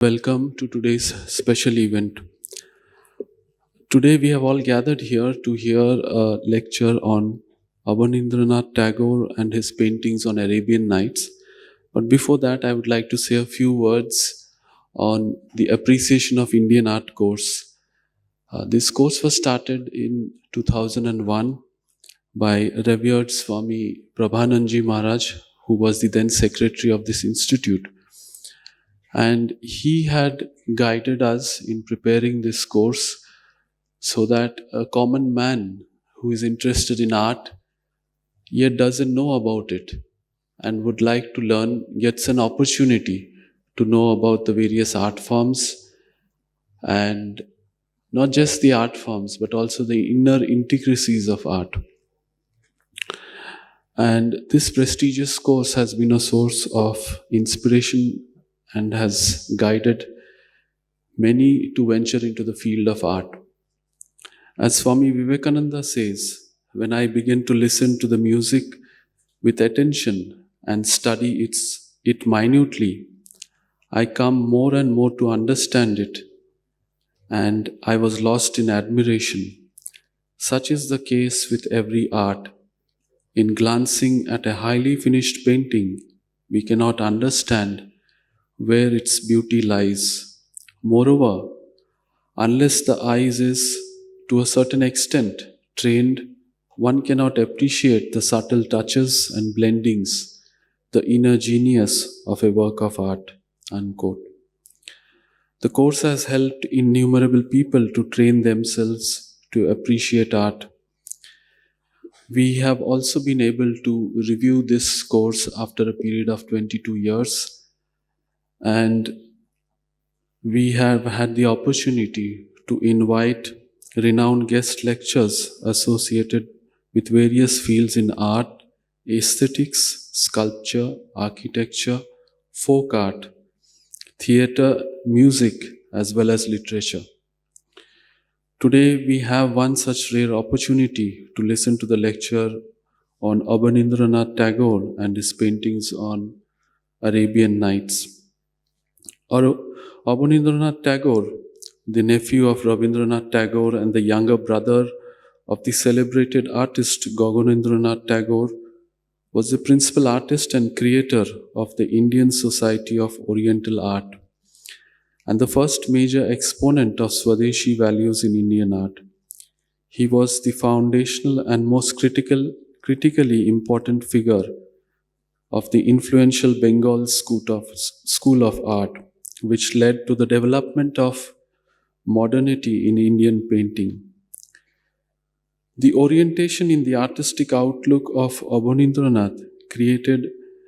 Welcome to today's special event. Today we have all gathered here to hear a lecture on Abanindranath Tagore and his paintings on Arabian Nights. But before that, I would like to say a few words on the appreciation of Indian art course. This course was started in 2001 by revered Swami Prabhananji Maharaj, who was the then secretary of this institute. And he had guided us in preparing this course so that a common man who is interested in art yet doesn't know about it and would like to learn gets an opportunity to know about the various art forms, and not just the art forms but also the inner intricacies of art. And this prestigious course has been a source of inspiration and has guided many to venture into the field of art. As Swami Vivekananda says, when I begin to listen to the music with attention and study it minutely, I come more and more to understand it, and I was lost in admiration. Such is the case with every art. In glancing at a highly finished painting, we cannot understand where its beauty lies. Moreover, unless the eyes is, to a certain extent, trained, one cannot appreciate the subtle touches and blendings, the inner genius of a work of art. Unquote. The course has helped innumerable people to train themselves to appreciate art. We have also been able to review this course after a period of 22 years, and we have had the opportunity to invite renowned guest lecturers associated with various fields in art, aesthetics, sculpture, architecture, folk art, theatre, music, as well as literature. Today we have one such rare opportunity to listen to the lecture on Abanindranath Tagore and his paintings on Arabian Nights. Abanindranath Tagore, the nephew of Rabindranath Tagore and the younger brother of the celebrated artist Gaganendranath Tagore, was the principal artist and creator of the Indian Society of Oriental Art and the first major exponent of Swadeshi values in Indian art. He was the foundational and most critically important figure of the influential Bengal school of art, which led to the development of modernity in Indian painting. The orientation in the artistic outlook of Abanindranath created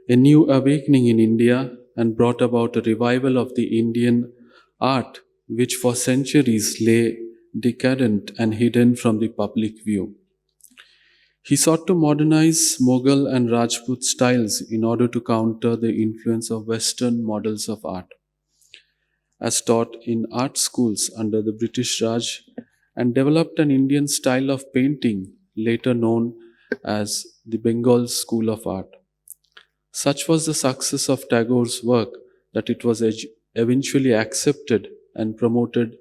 a new awakening in India and brought about a revival of the Indian art, which for centuries lay decadent and hidden from the public view. He sought to modernize Mughal and Rajput styles in order to counter the influence of Western models of art, as taught in art schools under the British Raj, and developed an Indian style of painting later known as the Bengal School of Art. Such was the success of Tagore's work that it was eventually accepted and promoted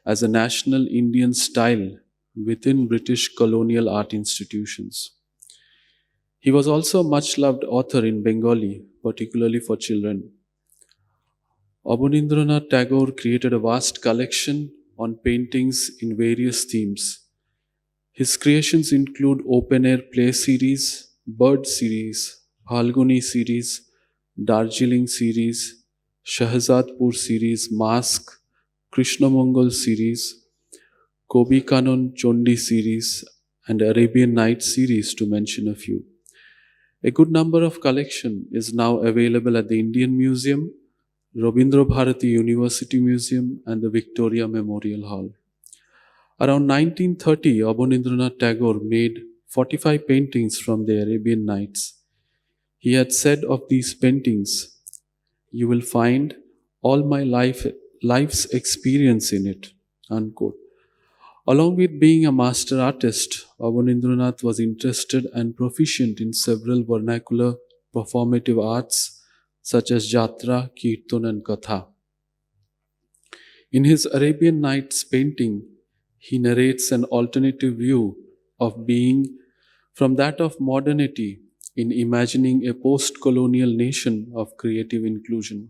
as a national Indian style within British colonial art institutions. He was also a much loved author in Bengali, particularly for children. Abanindranath Tagore created a vast collection on paintings in various themes. His creations include open-air play series, bird series, Phalguni series, Darjeeling series, Shahzadpur series, Mask, Krishnamangal series, Kobi Kanon Chondi series, and Arabian Nights series, to mention a few. A good number of collection is now available at the Indian Museum, Rabindra Bharati University Museum, and the Victoria Memorial Hall. Around 1930, Abanindranath Tagore made 45 paintings from the Arabian Nights. He had said of these paintings, "You will find all my life's experience in it." Unquote. Along with being a master artist, Abanindranath was interested and proficient in several vernacular performative arts such as Jatra, Kirtan, and Katha. In his Arabian Nights painting, he narrates an alternative view of being from that of modernity in imagining a post colonial nation of creative inclusion.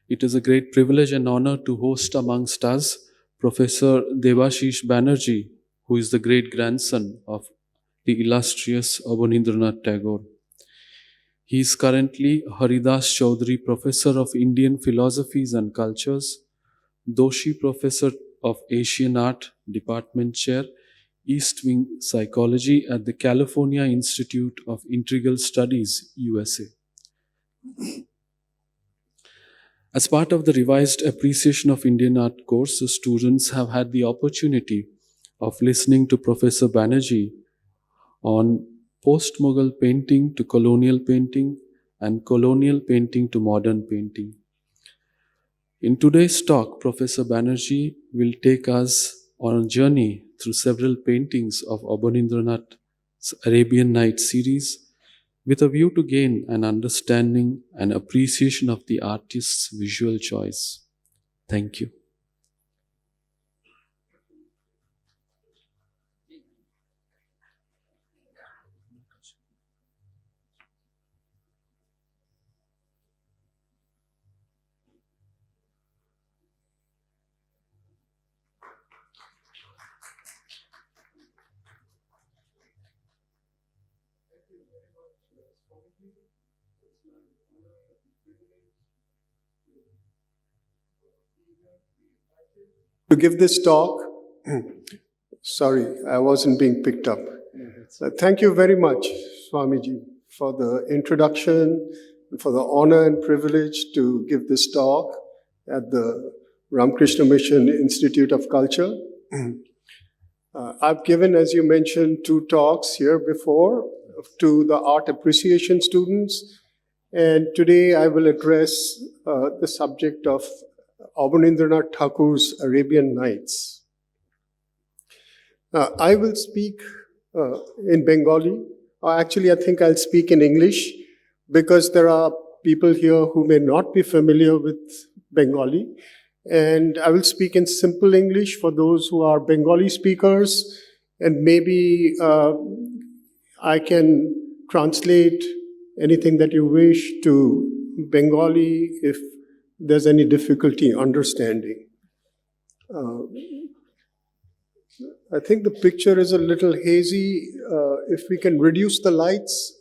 It is a great privilege and honor to host amongst us Professor Debasish Banerji, who is the great grandson of the illustrious Abanindranath Tagore. He is currently Haridas Chaudhuri Professor of Indian Philosophies and Cultures, Doshi Professor of Asian Art, Department Chair, East Wing Psychology at the California Institute of Integral Studies, USA. As part of the revised appreciation of Indian art course, the students have had the opportunity of listening to Professor Banerjee on post-Mughal painting to colonial painting and colonial painting to modern painting. In today's talk, Professor Banerjee will take us on a journey through several paintings of Abanindranath's Arabian Nights series with a view to gain an understanding and appreciation of the artist's visual choice. Thank you. To give this talk. Sorry, I wasn't being picked up. Thank you very much, Swamiji, for the introduction, for the honor and privilege to give this talk at the Ramakrishna Mission Institute of Culture. I've given, as you mentioned, 2 talks here before to the art appreciation students, and today I will address the subject of Abanindranath Thakur's Arabian Nights. I will speak in Bengali. Actually, I think I'll speak in English because there are people here who may not be familiar with Bengali. And I will speak in simple English for those who are Bengali speakers. And maybe I can translate anything that you wish to Bengali if there's any difficulty understanding. I think the picture is a little hazy. If we can reduce the lights,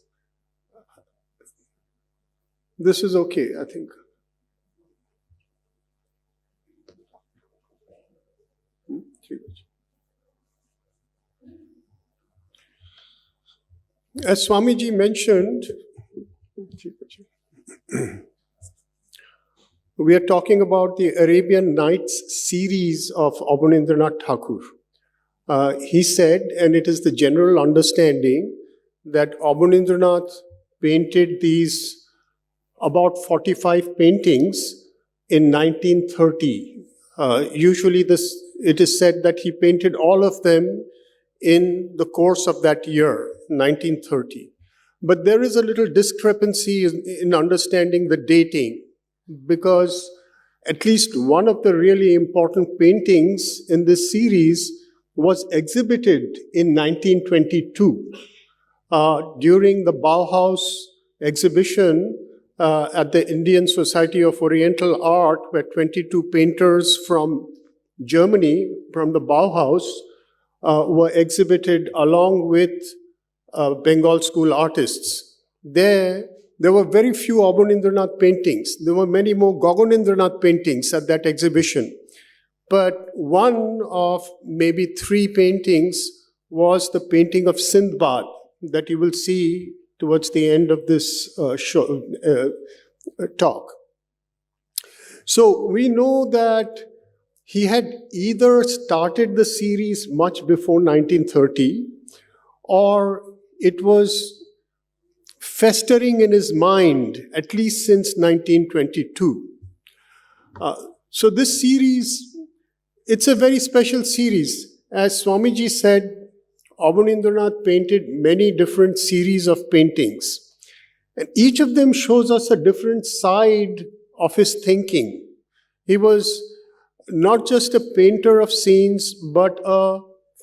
this is okay, I think. As Swamiji mentioned, we are talking about the Arabian Nights series of Abanindranath Thakur. He said, and it is the general understanding, that Abanindranath painted these about 45 paintings in 1930. Usually it is said that he painted all of them in the course of that year, 1930. But there is a little discrepancy in understanding the dating, because at least one of the really important paintings in this series was exhibited in 1922 during the Bauhaus exhibition at the Indian Society of Oriental Art, where 22 painters from Germany, from the Bauhaus, were exhibited along with Bengal school artists. There were very few Abanindranath paintings. There were many more Gaganendranath paintings at that exhibition. But one of maybe 3 paintings was the painting of Sindbad that you will see towards the end of this talk. So we know that he had either started the series much before 1930, or it was festering in his mind at least since 1922. So this series, it's a very special series. As Swamiji said, Abanindranath painted many different series of paintings. And each of them shows us a different side of his thinking. He was not just a painter of scenes, but a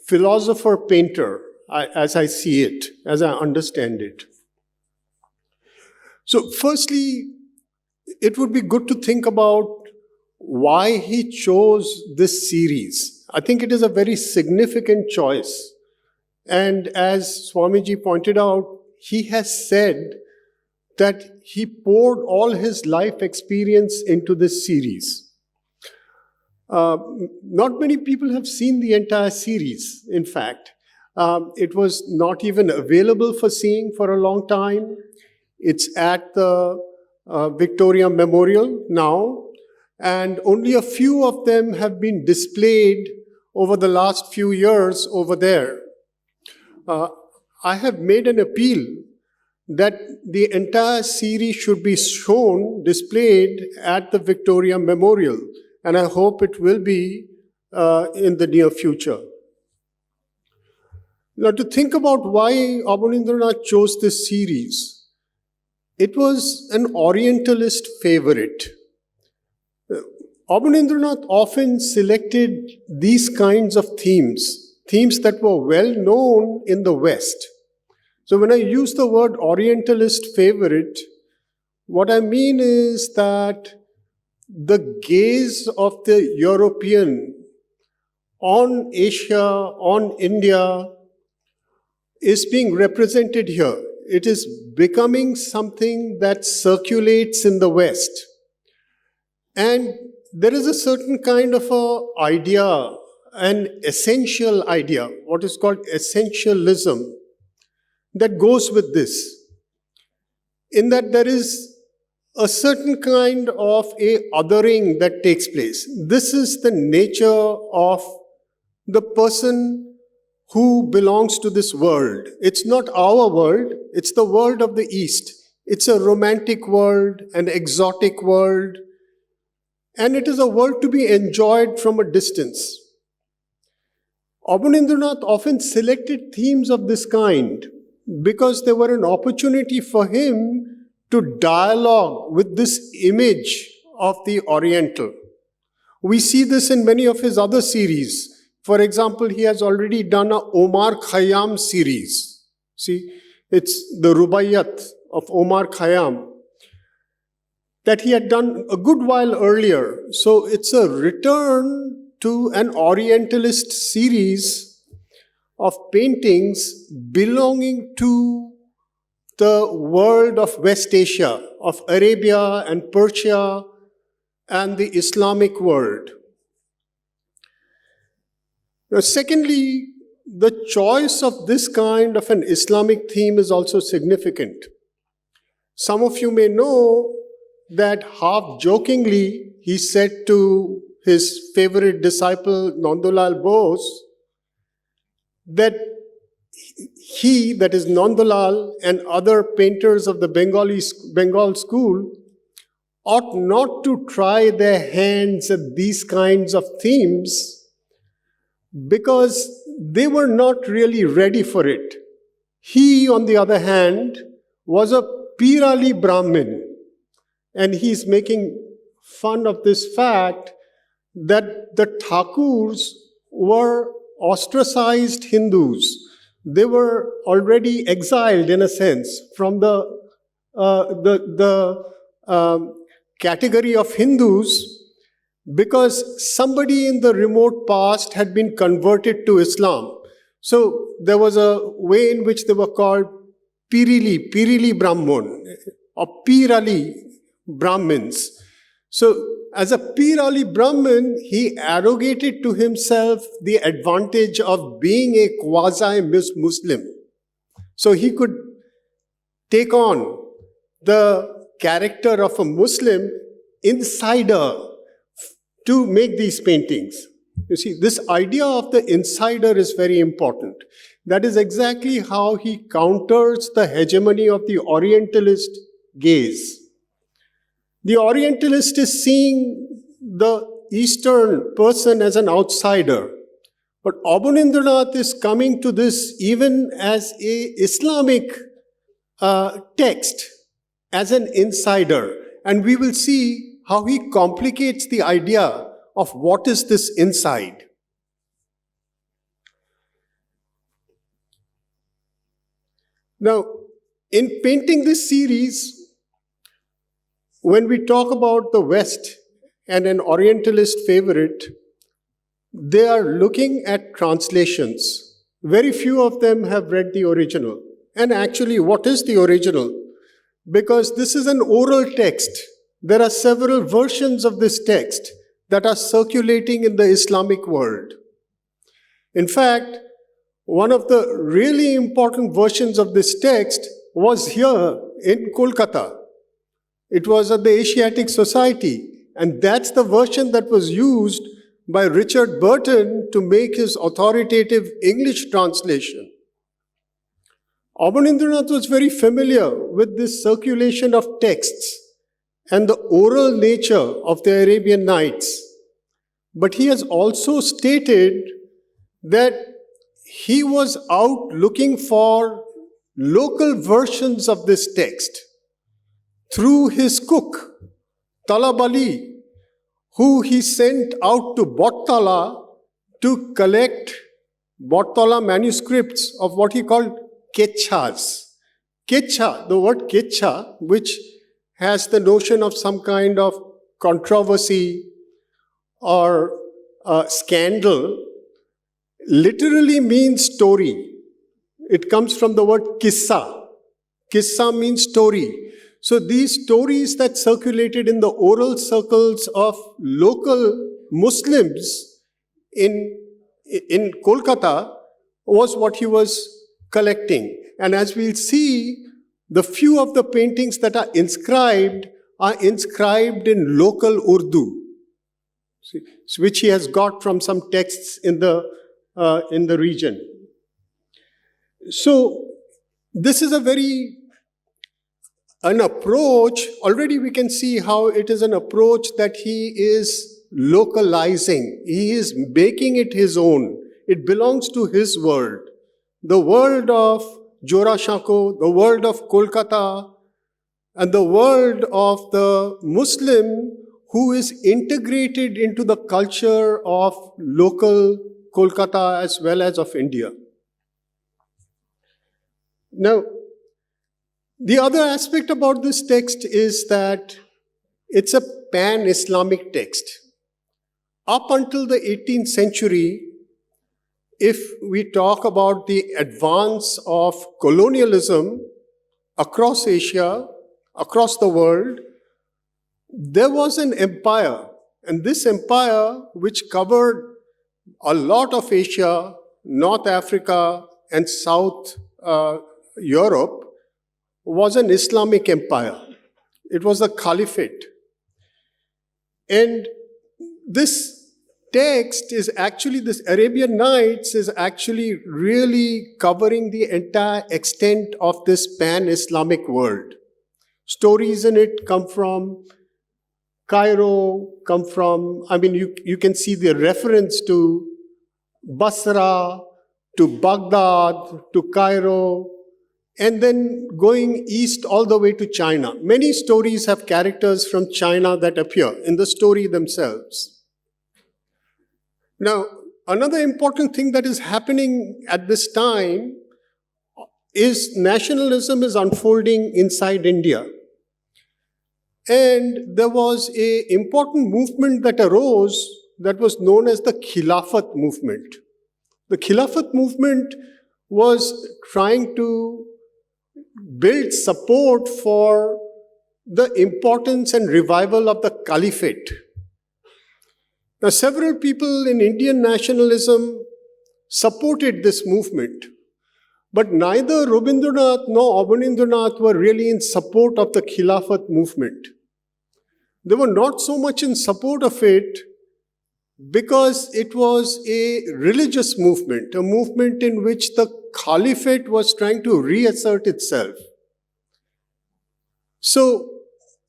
philosopher painter, as I see it, as I understand it. So, firstly, it would be good to think about why he chose this series. I think it is a very significant choice. And as Swamiji pointed out, he has said that he poured all his life experience into this series. Not many people have seen the entire series, in fact. It was not even available for seeing for a long time. It's at the Victoria Memorial now, and only a few of them have been displayed over the last few years over there. I have made an appeal that the entire series should be shown, displayed at the Victoria Memorial, and I hope it will be in the near future. Now, to think about why Abanindranath chose this series, it was an Orientalist favorite. Abanindranath often selected these kinds of themes that were well known in the West. So when I use the word Orientalist favorite, what I mean is that the gaze of the European on Asia, on India, is being represented here. It is becoming something that circulates in the West. And there is a certain kind of a idea, an essential idea, what is called essentialism, that goes with this, in that there is a certain kind of a othering that takes place. This is the nature of the person who belongs to this world. It's not our world, it's the world of the East. It's a romantic world, an exotic world, and it is a world to be enjoyed from a distance. Abanindranath often selected themes of this kind because they were an opportunity for him to dialogue with this image of the Oriental. We see this in many of his other series. For example, he has already done a Omar Khayyam series. See, it's the Rubaiyat of Omar Khayyam that he had done a good while earlier. So it's a return to an Orientalist series of paintings belonging to the world of West Asia, of Arabia and Persia and the Islamic world. Now, secondly, the choice of this kind of an Islamic theme is also significant. Some of you may know that half jokingly he said to his favorite disciple Nandalal Bose that he, that is Nandalal, and other painters of the Bengal school ought not to try their hands at these kinds of themes because they were not really ready for it. He, on the other hand, was a Pirali Brahmin, and he's making fun of this fact that the Thakurs were ostracized Hindus. They were already exiled, in a sense, from the category of Hindus because somebody in the remote past had been converted to Islam. So there was a way in which they were called Pirili Brahman, or Pirali Brahmins. So as a Pirali Brahmin, he arrogated to himself the advantage of being a quasi-Muslim. So he could take on the character of a Muslim insider to make these paintings. You see, this idea of the insider is very important. That is exactly how he counters the hegemony of the Orientalist gaze. The Orientalist is seeing the Eastern person as an outsider. But Abanindranath is coming to this even as a Islamic text, as an insider. And we will see how he complicates the idea of what is this inside. Now, in painting this series, when we talk about the West and an Orientalist favorite, they are looking at translations. Very few of them have read the original. And actually, what is the original? Because this is an oral text. There are several versions of this text that are circulating in the Islamic world. In fact, one of the really important versions of this text was here in Kolkata. It was at the Asiatic Society, and that's the version that was used by Richard Burton to make his authoritative English translation. Abanindranath was very familiar with this circulation of texts and the oral nature of the Arabian Nights. But he has also stated that he was out looking for local versions of this text through his cook, Talab Ali, who he sent out to Bottala to collect Bottala manuscripts of what he called Kechas. Kecha, the word Kecha, which has the notion of some kind of controversy or scandal, literally means story. It comes from the word kissa. Kissa means story. So these stories that circulated in the oral circles of local Muslims in Kolkata was what he was collecting. And as we'll see, the few of the paintings that are inscribed in local Urdu, which he has got from some texts in the region. So this is an approach. Already we can see how it is an approach that he is localizing. He is making it his own. It belongs to his world. The world of Jorashako, the world of Kolkata, and the world of the Muslim who is integrated into the culture of local Kolkata as well as of India. Now, the other aspect about this text is that it's a pan-Islamic text. Up until the 18th century, if we talk about the advance of colonialism across Asia, across the world, there was an empire. And this empire, which covered a lot of Asia, North Africa, and South Europe, was an Islamic empire. It was a caliphate. And this text is actually, this Arabian Nights is actually really covering the entire extent of this pan-Islamic world. Stories in it come from Cairo, you can see the reference to Basra, to Baghdad, to Cairo, and then going east all the way to China. Many stories have characters from China that appear in the story themselves. Now, another important thing that is happening at this time is nationalism is unfolding inside India. And there was an important movement that arose that was known as the Khilafat movement. The Khilafat movement was trying to build support for the importance and revival of the caliphate. Now, several people in Indian nationalism supported this movement, but neither Rabindranath nor Abanindranath were really in support of the Khilafat movement. They were not so much in support of it because it was a religious movement, a movement in which the caliphate was trying to reassert itself. So,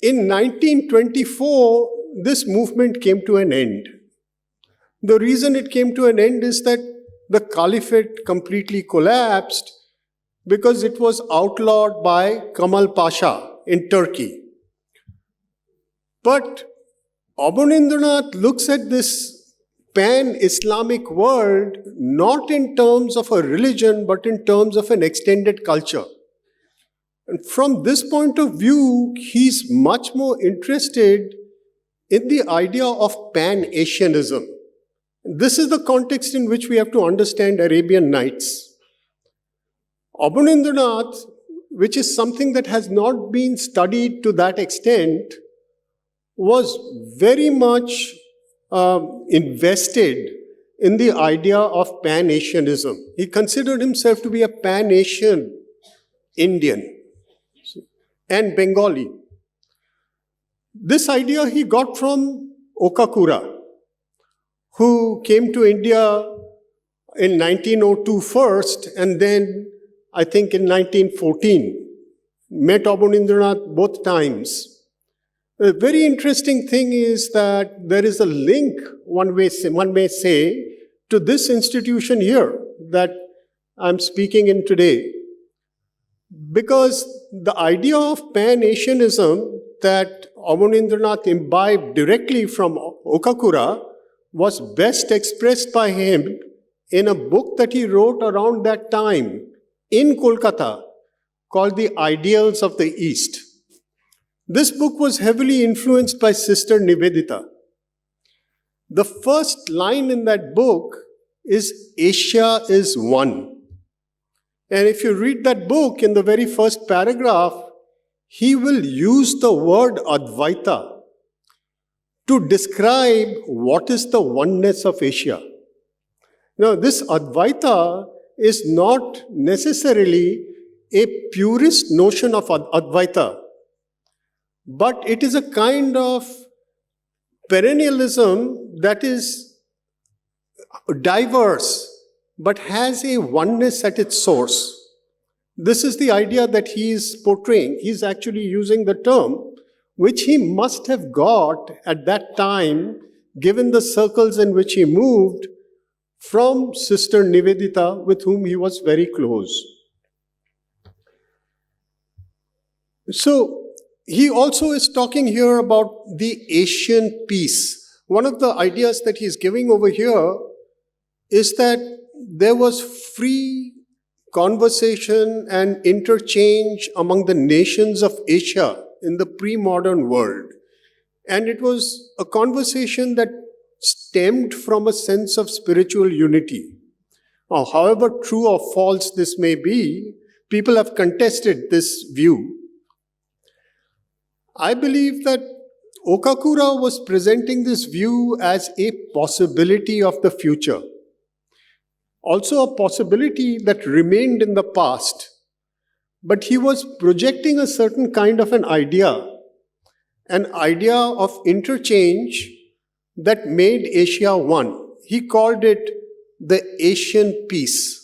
in 1924, this movement came to an end. The reason it came to an end is that the caliphate completely collapsed because it was outlawed by Kemal Pasha in Turkey. But Abanindranath looks at this pan-Islamic world not in terms of a religion, but in terms of an extended culture. And from this point of view, he's much more interested in the idea of pan-Asianism. This is the context in which we have to understand Arabian Nights. Abanindranath, which is something that has not been studied to that extent, was very much invested in the idea of pan-Asianism. He considered himself to be a pan-Asian Indian and Bengali. This idea he got from Okakura, who came to India in 1902 first, and then I think in 1914, met Abanindranath both times. A very interesting thing is that there is a link, one may say, to this institution here that I'm speaking in today. Because the idea of pan-Asianism that Abanindranath imbibed directly from Okakura was best expressed by him in a book that he wrote around that time in Kolkata called The Ideals of the East. This book was heavily influenced by Sister Nivedita. The first line in that book is Asia is one. And if you read that book in the very first paragraph, he will use the word Advaita to describe what is the oneness of Asia. Now, this Advaita is not necessarily a purist notion of Advaita, but it is a kind of perennialism that is diverse, but has a oneness at its source. This is the idea that he is portraying. He's actually using the term, which he must have got at that time, given the circles in which he moved, from Sister Nivedita, with whom he was very close. So, he also is talking here about the Asian peace. One of the ideas that he's giving over here is that there was free conversation and interchange among the nations of Asia in the pre-modern world. And it was a conversation that stemmed from a sense of spiritual unity. Now, however true or false this may be, people have contested this view. I believe that Okakura was presenting this view as a possibility of the future. Also a possibility that remained in the past. But he was projecting a certain kind of an idea of interchange that made Asia one. He called it the Asian peace.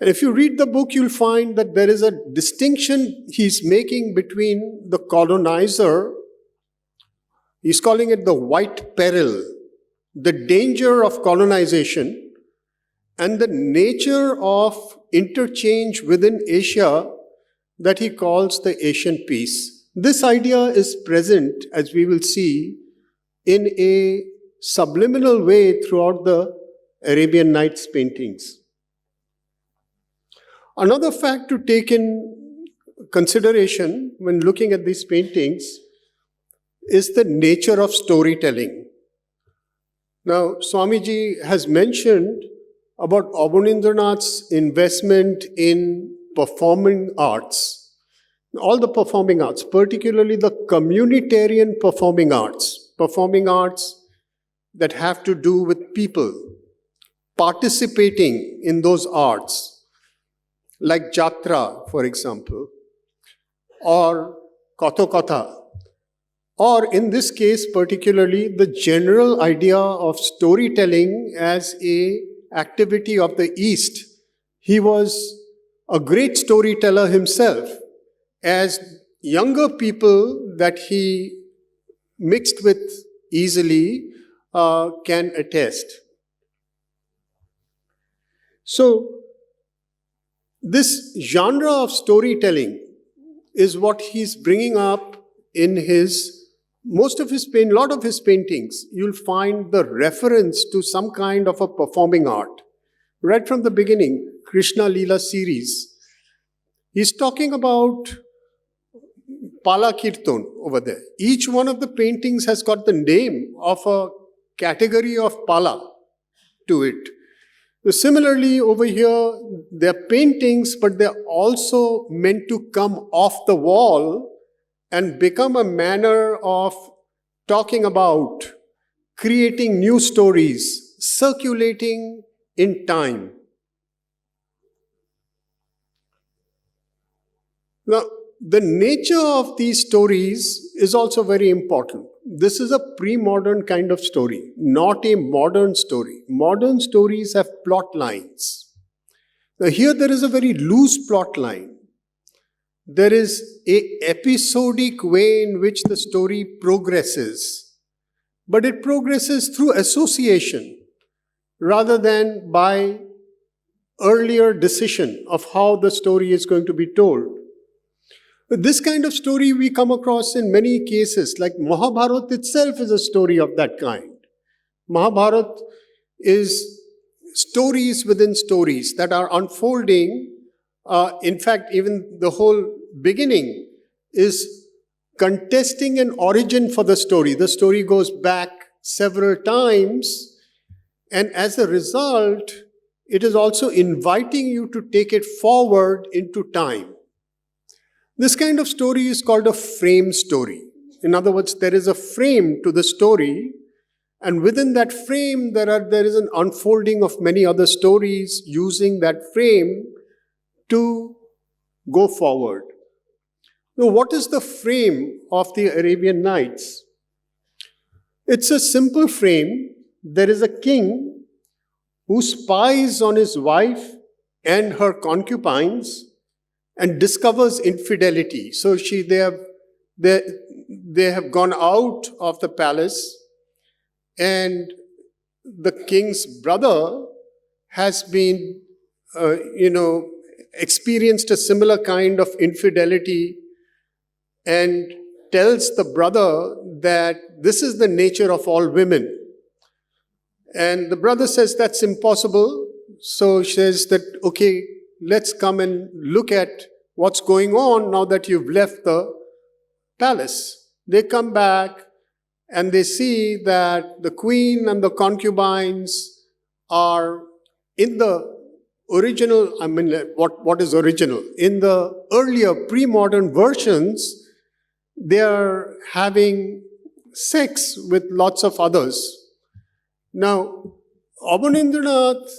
And if you read the book, you'll find that there is a distinction he's making between the colonizer, he's calling it the white peril, the danger of colonization, and the nature of interchange within Asia that he calls the Asian peace. This idea is present, as we will see, in a subliminal way throughout the Arabian Nights paintings. Another fact to take in consideration when looking at these paintings is the nature of storytelling. Now, Swamiji has mentioned about Abanindranath's investment in performing arts. All the performing arts, particularly the communitarian performing arts that have to do with people participating in those arts, like Jatra, for example, or Kathokatha, or in this case particularly the general idea of storytelling as a activity of the East. He was a great storyteller himself, as younger people that he mixed with easily can attest. So, this genre of storytelling is what he's bringing up in his lot of his paintings, you'll find the reference to some kind of a performing art. Right from the beginning, Krishna Leela series, he's talking about Pala Kirtan over there. Each one of the paintings has got the name of a category of Pala to it. So similarly, over here, they're paintings, but they're also meant to come off the wall and become a manner of talking about, creating new stories, circulating in time. Now, the nature of these stories is also very important. This is a pre-modern kind of story, not a modern story. Modern stories have plot lines. Now, here there is a very loose plot line. There is an episodic way in which the story progresses, but it progresses through association rather than by earlier decision of how the story is going to be told. But this kind of story we come across in many cases, like Mahabharata itself is a story of that kind. Mahabharata is stories within stories that are unfolding. In fact, even the whole beginning is contesting an origin for the story. The story goes back several times, and as a result, it is also inviting you to take it forward into time. This kind of story is called a frame story. In other words, there is a frame to the story, and within that frame, there is an unfolding of many other stories using that frame to go forward. Now, what is the frame of the Arabian Nights? It's a simple frame. There is a king who spies on his wife and her concubines and discovers infidelity. So they have gone out of the palace, and the king's brother has been, experienced a similar kind of infidelity, and tells the brother that this is the nature of all women. And the brother says that's impossible. So she says that, okay, let's come and look at what's going on now that you've left the palace. They come back and they see that the queen and the concubines are in the original, what is original? In the earlier pre-modern versions, they are having sex with lots of others. Now, Abanindranath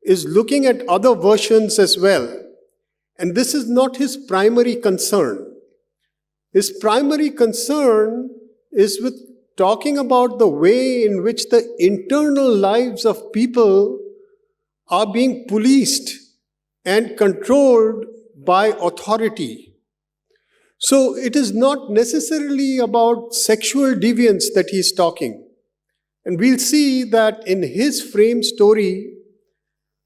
is looking at other versions as well. And this is not his primary concern. His primary concern is with talking about the way in which the internal lives of people are being policed and controlled by authority. So it is not necessarily about sexual deviance that he's talking. And we'll see that in his frame story,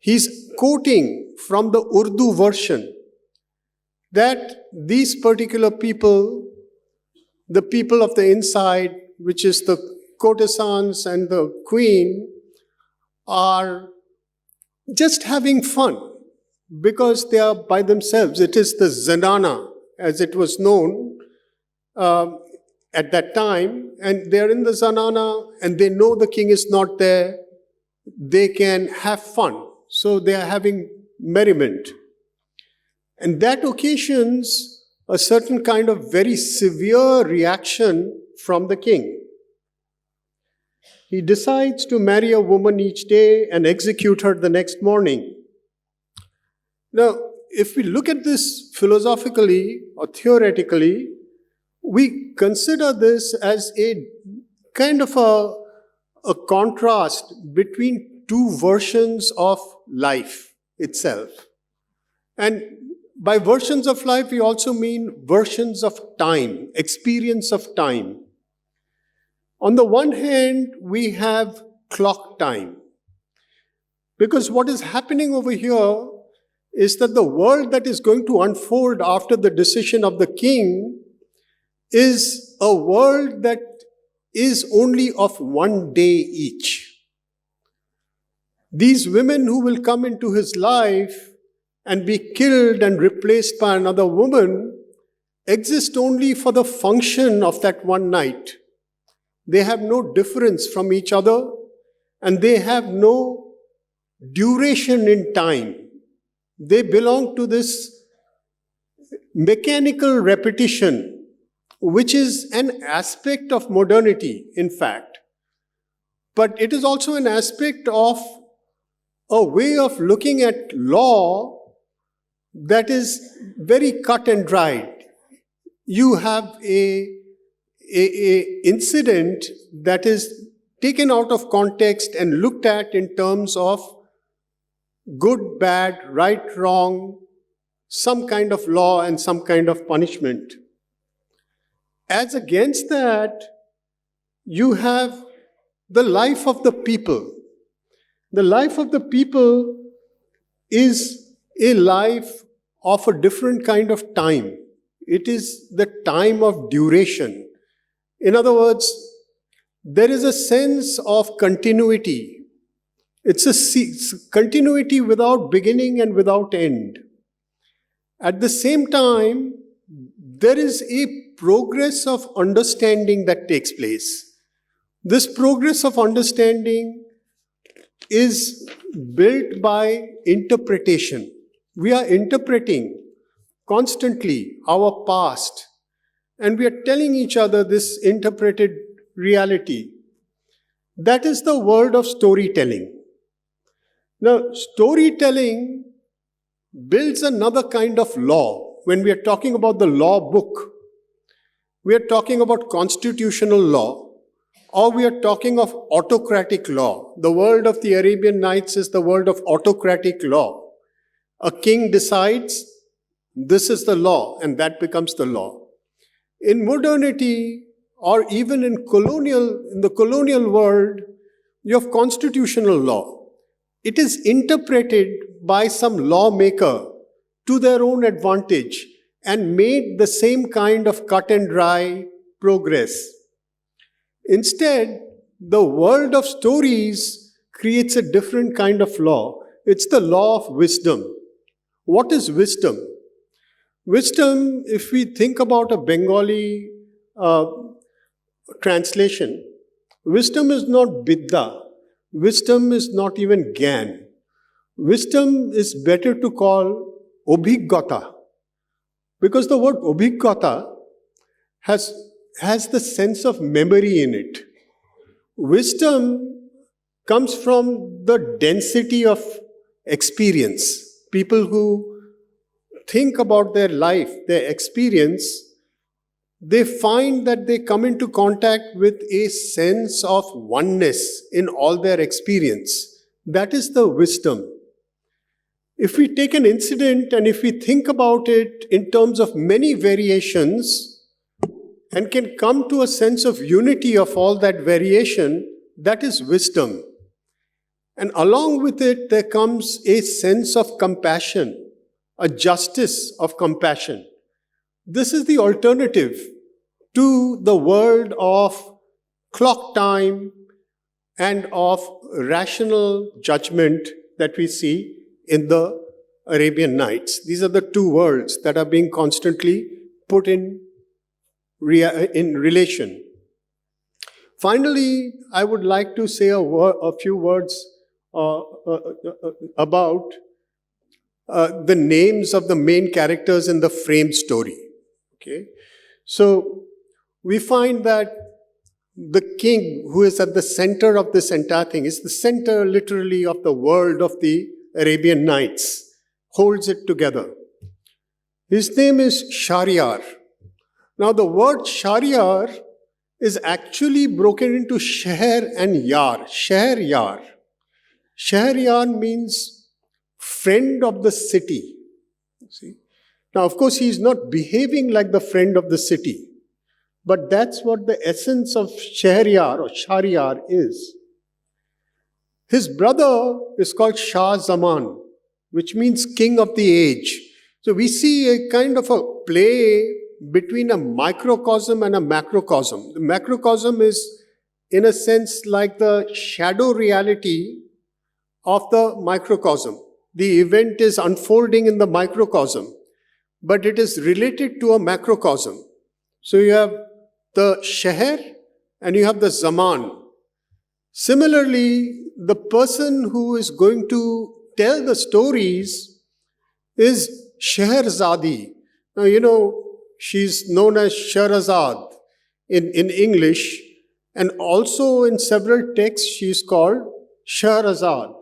he's quoting from the Urdu version that these particular people, the people of the inside, which is the courtesans and the queen, are just having fun because they are by themselves. It is the zanana, as it was known at that time, and they're in the zanana and they know the king is not there. They can have fun. So they are having merriment. And that occasions a certain kind of very severe reaction from the king. He decides to marry a woman each day and execute her the next morning. Now, if we look at this philosophically or theoretically, we consider this as a kind of a contrast between two versions of life itself. And by versions of life, we also mean versions of time, experience of time. On the one hand, we have clock time. Because what is happening over here is that the world that is going to unfold after the decision of the king is a world that is only of 1 day each. These women who will come into his life and be killed and replaced by another woman exist only for the function of that one night. They have no difference from each other, and they have no duration in time. They belong to this mechanical repetition, which is an aspect of modernity, in fact. But it is also an aspect of a way of looking at law that is very cut and dried. You have a incident that is taken out of context and looked at in terms of good, bad, right, wrong, some kind of law and some kind of punishment. As against that, you have the life of the people. The life of the people is a life of a different kind of time. It is the time of duration. In other words, there is a sense of continuity. It's a continuity without beginning and without end. At the same time, there is a progress of understanding that takes place. This progress of understanding is built by interpretation. We are interpreting constantly our past, and we are telling each other this interpreted reality. That is the world of storytelling. Now, storytelling builds another kind of law. When we are talking about the law book, we are talking about constitutional law, or we are talking of autocratic law. The world of the Arabian Nights is the world of autocratic law. A king decides, this is the law, and that becomes the law. In modernity, or even in the colonial world, you have constitutional law. It is interpreted by some lawmaker to their own advantage and made the same kind of cut and dry progress. Instead, the world of stories creates a different kind of law. It's the law of wisdom. What is wisdom? Wisdom, if we think about a Bengali translation, wisdom is not Bidda. Wisdom is not even Gyan. Wisdom is better to call Obhiggata, because the word Obhiggata has the sense of memory in it. Wisdom comes from the density of experience. People who think about their life, their experience, they find that they come into contact with a sense of oneness in all their experience. That is the wisdom. If we take an incident and if we think about it in terms of many variations and can come to a sense of unity of all that variation, that is wisdom. And along with it, there comes a sense of compassion, a justice of compassion. This is the alternative to the world of clock time and of rational judgment that we see in the Arabian Nights. These are the two worlds that are being constantly put in relation. Finally, I would like to say a few words about the names of the main characters in the framed story. Okay, so we find that the king, who is at the center of this entire thing, is the center literally of the world of the Arabian Nights, holds it together. His name is Shahryar. Now the word Shahryar is actually broken into Sheher and Yar. Sheher Yar. Sheher Yar means friend of the city. See? Now, of course, he is not behaving like the friend of the city, but that's what the essence of Shahryar or Shahryar is. His brother is called Shah Zaman, which means king of the age. So we see a kind of a play between a microcosm and a macrocosm. The macrocosm is in a sense, like the shadow reality of the microcosm. The event is unfolding in the microcosm, but it is related to a macrocosm. So you have the sheher and you have the zaman. Similarly, the person who is going to tell the stories is Scheherazade. Now, she's known as Shahrazad in English, and also in several texts she is called Shahrazad.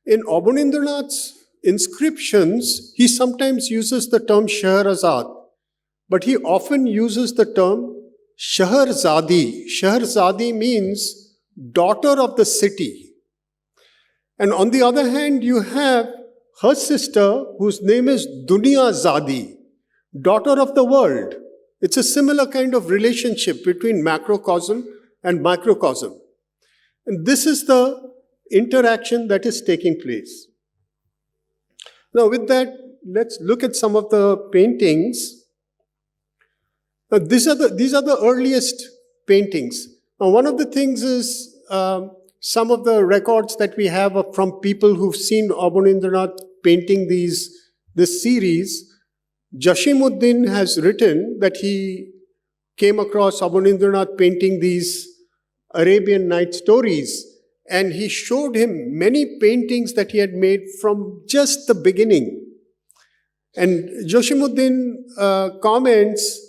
In Abanindranath's inscriptions, he sometimes uses the term Scheherazade, but he often uses the term Shahrazadi. Shahrazadi means daughter of the city. And on the other hand, you have her sister, whose name is Dunya Zadi, daughter of the world. It's a similar kind of relationship between macrocosm and microcosm. And this is the interaction that is taking place. Now, with that, let's look at some of the paintings. Now, these are the earliest paintings. Now, one of the things is some of the records that we have are from people who've seen Abanindranath painting this series. Jashimuddin has written that he came across Abanindranath painting these Arabian Night stories, and he showed him many paintings that he had made from just the beginning. And Jashimuddin comments,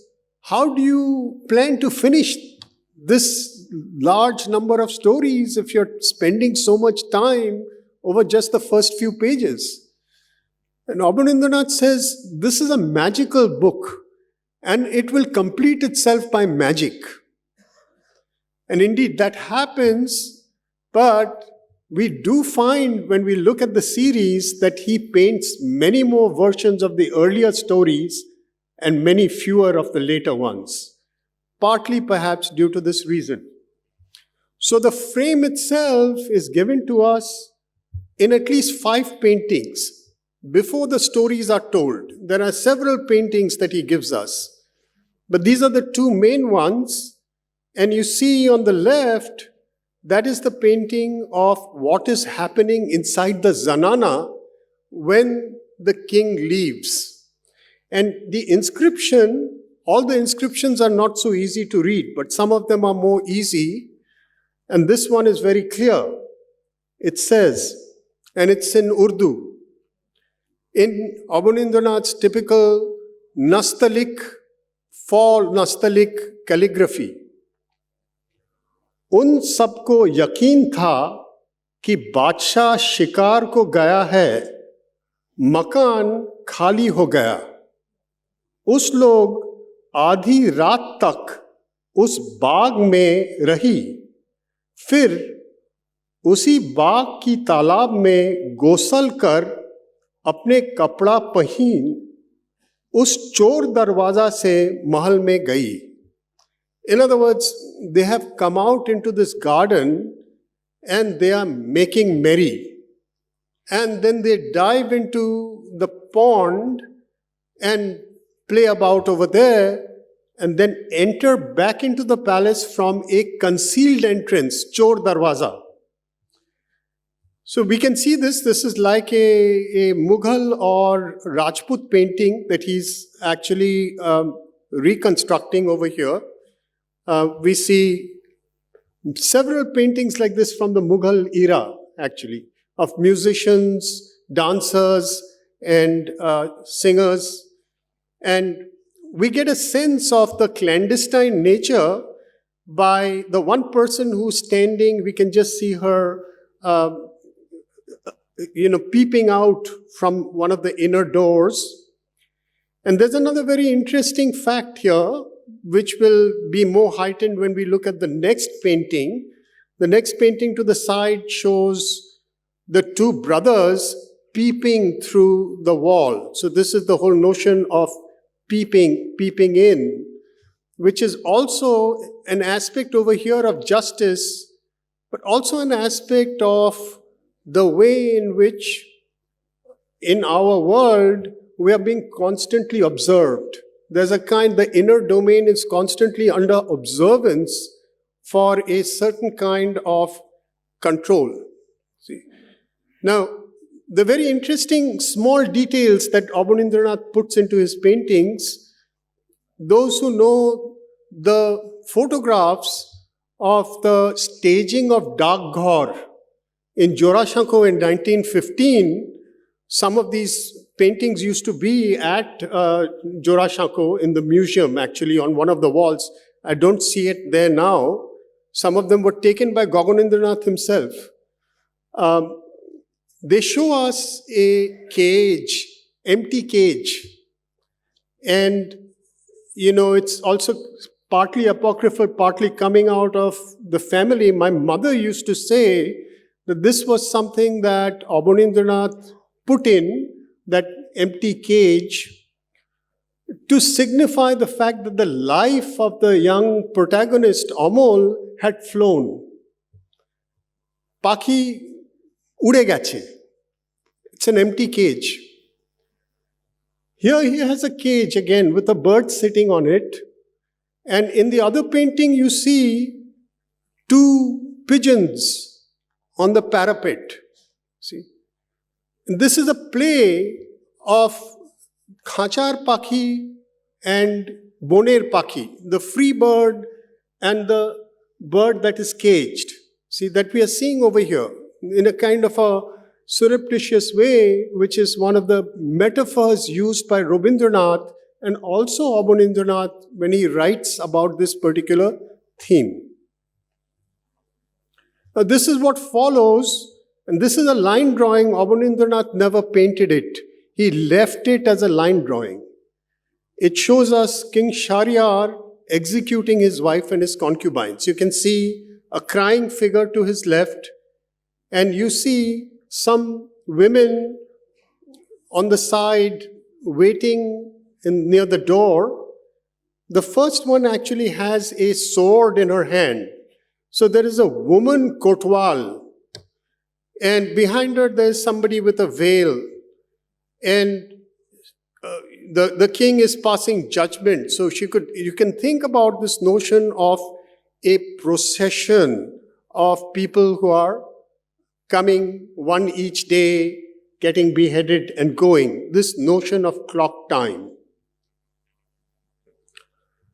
how do you plan to finish this large number of stories if you're spending so much time over just the first few pages? And Abanindranath says, this is a magical book, and it will complete itself by magic. And indeed, that happens, but we do find when we look at the series that he paints many more versions of the earlier stories and many fewer of the later ones, partly perhaps due to this reason. So the frame itself is given to us in at least 5 paintings before the stories are told. There are several paintings that he gives us, but these are the 2 main ones. And you see on the left, that is the painting of what is happening inside the zanana when the king leaves. And the inscription, all the inscriptions are not so easy to read, but some of them are more easy. And this one is very clear. It says, and it's in Urdu, in Abanindranath's typical Nastaliq, fall Nastaliq calligraphy. उन सबको यकीन था कि बादशाह शिकार को गया है, मकान खाली हो गया। उस लोग आधी रात तक उस बाग में रही, फिर उसी बाग की तालाब में गोसल कर अपने कपड़ा पहन उस चोर दरवाजा से महल में गई। In other words, they have come out into this garden and they are making merry. And then they dive into the pond and play about over there and then enter back into the palace from a concealed entrance, Chor Darwaza. So we can see this. This is like a Mughal or Rajput painting that he's actually reconstructing over here. We see several paintings like this from the Mughal era, actually, of musicians, dancers, and singers. And we get a sense of the clandestine nature by the one person who's standing. We can just see her, peeping out from one of the inner doors. And there's another very interesting fact here, which will be more heightened when we look at the next painting. The next painting to the side shows the 2 brothers peeping through the wall. So this is the whole notion of peeping in, which is also an aspect over here of justice, but also an aspect of the way in which in our world we are being constantly observed. There's a kind, the inner domain is constantly under observance for a certain kind of control. See? Now, the very interesting small details that Abanindranath puts into his paintings, those who know the photographs of the staging of Daghor in Jorashanko in 1915, some of these paintings used to be at Jorashanko in the museum, actually, on one of the walls. I don't see it there now. Some of them were taken by Gaganendranath himself. They show us a cage, empty cage. And, it's also partly apocryphal, partly coming out of the family. My mother used to say that this was something that Abanindranath put in, that empty cage, to signify the fact that the life of the young protagonist, Amol, had flown. Paki ude gache. It's an empty cage. Here he has a cage again with a bird sitting on it. And in the other painting, you see two pigeons on the parapet. See? And this is a play of Khachar Pakhi and Boner Pakhi, the free bird and the bird that is caged. See, that we are seeing over here in a kind of a surreptitious way, which is one of the metaphors used by Rabindranath and also Abanindranath when he writes about this particular theme. Now, this is what follows, and this is a line drawing. Abanindranath never painted it. He left it as a line drawing. It shows us King Shahryar executing his wife and his concubines. You can see a crying figure to his left, and you see some women on the side waiting near the door. The first one actually has a sword in her hand. So there is a woman kotwal, and behind her there is somebody with a veil. And the king is passing judgment. So you can think about this notion of a procession of people who are coming one each day, getting beheaded and going. This notion of clock time.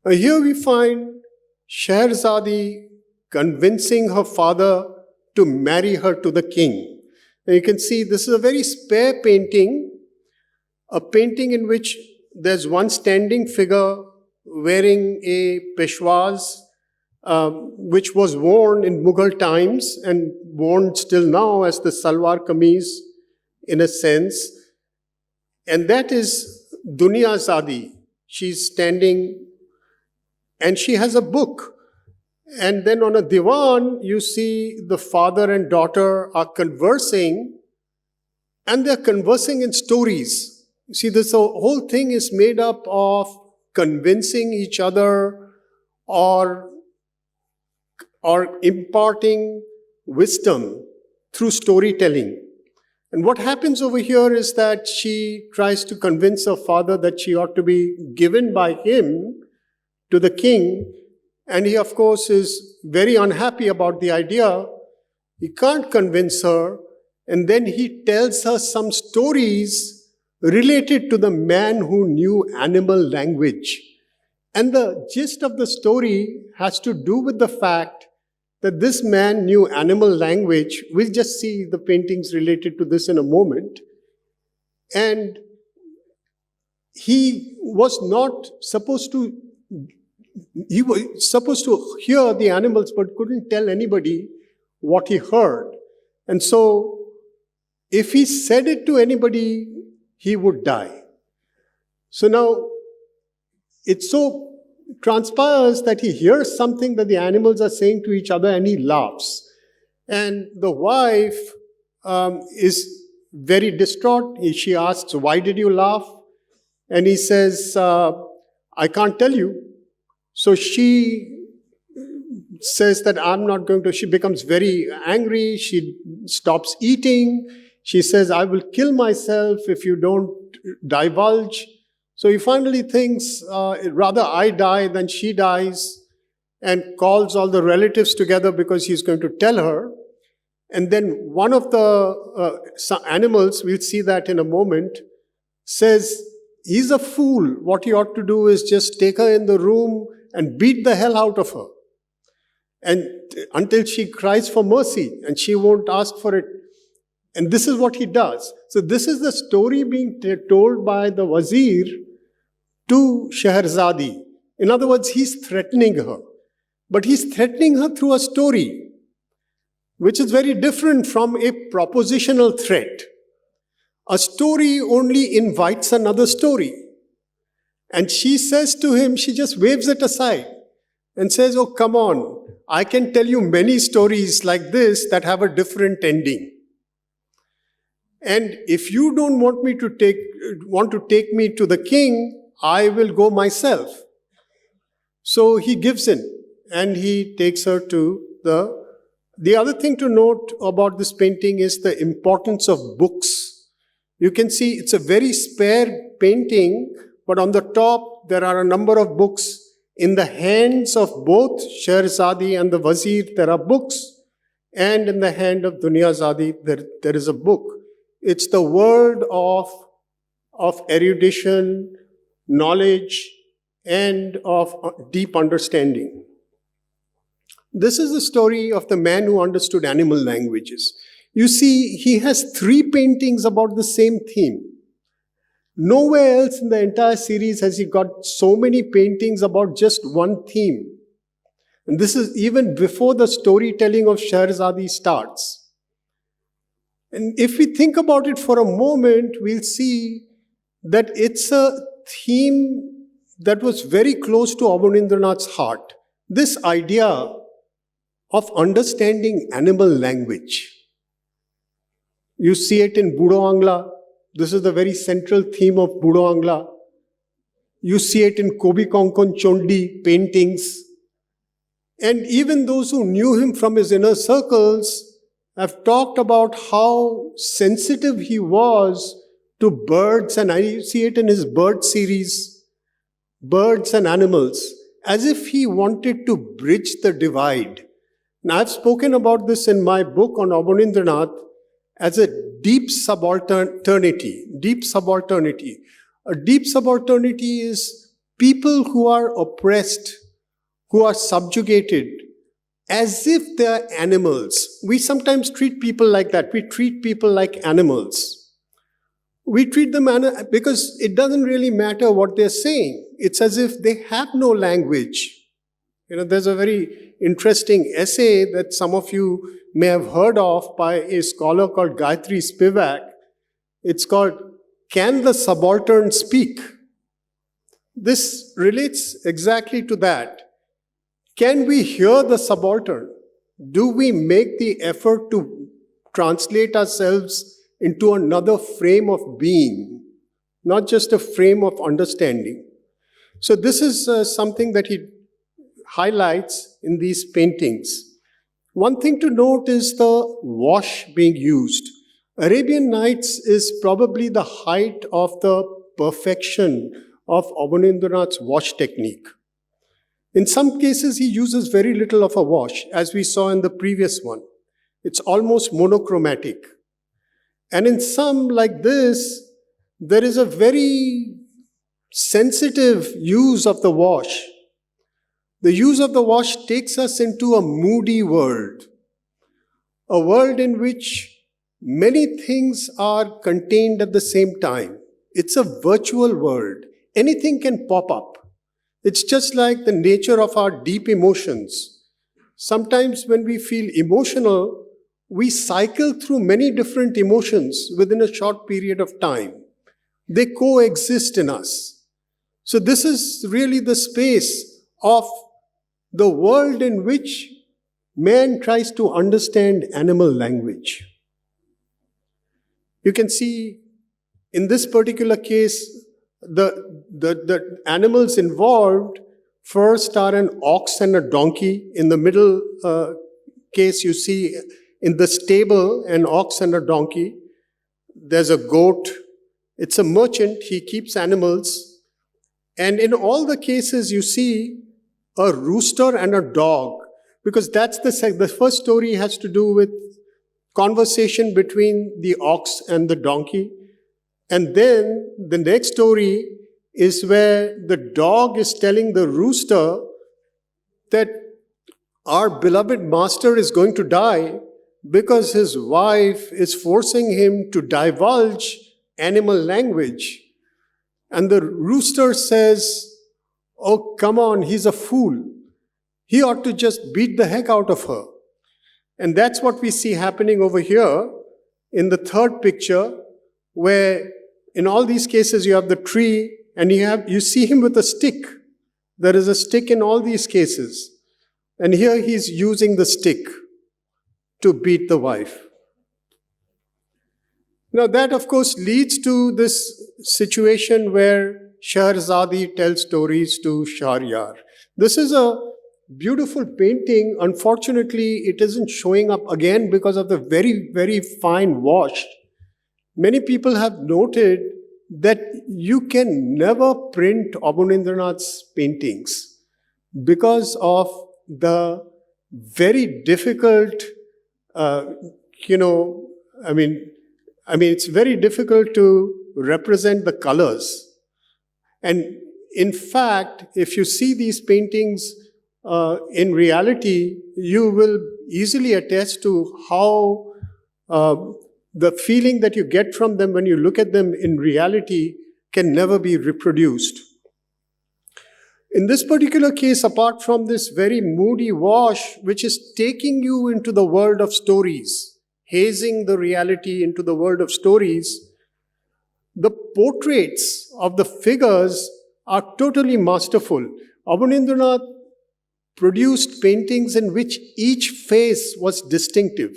Here we find Shahrazadi convincing her father to marry her to the king. And you can see this is a very spare painting, a painting in which there's one standing figure wearing a peshwaz, which was worn in Mughal times and worn still now as the salwar kameez in a sense. And that is Dunya Zadi. She's standing and she has a book. And then on a divan, you see the father and daughter are conversing, and they're conversing in stories. You see, this whole thing is made up of convincing each other or imparting wisdom through storytelling. And what happens over here is that she tries to convince her father that she ought to be given by him to the king. And he, of course, is very unhappy about the idea. He can't convince her. And then he tells her some stories related to the man who knew animal language. And the gist of the story has to do with the fact that this man knew animal language. We'll just see the paintings related to this in a moment. And he was supposed to hear the animals, but couldn't tell anybody what he heard. And so, if he said it to anybody, he would die. So now, it so transpires that he hears something that the animals are saying to each other and he laughs. And the wife is very distraught. She asks, "Why did you laugh?" And he says, "I can't tell you." So she says that I'm not going to. She becomes very angry. She stops eating. She says, "I will kill myself if you don't divulge." So he finally thinks, rather I die than she dies. and calls all the relatives together because he's going to tell her. And then one of the animals, we'll see that in a moment, says, he's a fool. What he ought to do is just take her in the room and beat the hell out of her. And until she cries for mercy, and she won't ask for it. And this is what he does. So this is the story being told by the wazir to Shahrazadi. In other words, he's threatening her. But he's threatening her through a story, which is very different from a propositional threat. A story only invites another story. And she says to him, she just waves it aside and says, oh, come on, I can tell you many stories like this that have a different ending. And if you don't want to take me to the king, I will go myself. So he gives in and he takes her to the other thing to note about this painting is the importance of books. You can see it's a very spare painting, but on the top there are a number of books. In the hands of both Shahrazadi and the wazir, there are books. And in the hand of Dunyazadi, there is a book. It's the world of erudition, knowledge, and of deep understanding. This is the story of the man who understood animal languages. You see, he has 3 paintings about the same theme. Nowhere else in the entire series has he got so many paintings about just one theme. And this is even before the storytelling of Shahrazadi starts. And if we think about it for a moment, we'll see that it's a theme that was very close to Abanindranath's heart. This idea of understanding animal language. You see it in Budo Angla. This is the very central theme of Budo Angla. You see it in Kobi Konkon Chondi paintings. And even those who knew him from his inner circles have talked about how sensitive he was to birds, and I see it in his bird series, birds and animals, as if he wanted to bridge the divide. Now, I've spoken about this in my book on Abanindranath as a deep subalternity. Deep subalternity. A deep subalternity is people who are oppressed, who are subjugated, as if they are animals. We sometimes treat people like that. We treat people like animals. We treat them because it doesn't really matter what they're saying. It's as if they have no language. There's a very interesting essay that some of you may have heard of by a scholar called Gayatri Spivak. It's called, Can the Subaltern Speak? This relates exactly to that. Can we hear the subaltern? Do we make the effort to translate ourselves into another frame of being, not just a frame of understanding? So this is something that he highlights in these paintings. One thing to note is the wash being used. Arabian Nights is probably the height of the perfection of Abanindranath's wash technique. In some cases, he uses very little of a wash, as we saw in the previous one. It's almost monochromatic. And in some, like this, there is a very sensitive use of the wash. The use of the wash takes us into a moody world, a world in which many things are contained at the same time. It's a virtual world. Anything can pop up. It's just like the nature of our deep emotions. Sometimes when we feel emotional, we cycle through many different emotions within a short period of time. They coexist in us. So this is really the space of the world in which man tries to understand animal language. You can see in this particular case, the animals involved first are an ox and a donkey. In the middle case, you see in the stable an ox and a donkey. There's a goat. It's a merchant. He keeps animals. And in all the cases, you see a rooster and a dog, because that's the first story has to do with conversation between the ox and the donkey. And then the next story is where the dog is telling the rooster that our beloved master is going to die because his wife is forcing him to divulge animal language. And the rooster says, "Oh, come on, he's a fool. He ought to just beat the heck out of her." And that's what we see happening over here in the third picture, where in all these cases you have the tree and you see him with a stick. There is a stick in all these cases. And here he's using the stick to beat the wife. Now that, of course, leads to this situation where Shahrazadi tells stories to Shahryar. This is a beautiful painting. Unfortunately, it isn't showing up again because of the very, very fine wash. Many people have noted that you can never print Abanindranath's paintings because of the very difficult, it's very difficult to represent the colors. And in fact, if you see these paintings in reality, you will easily attest to how the feeling that you get from them when you look at them in reality can never be reproduced. In this particular case, apart from this very moody wash, which is taking you into the world of stories, hazing the reality into the world of stories, the portraits of the figures are totally masterful. Abanindranath produced paintings in which each face was distinctive.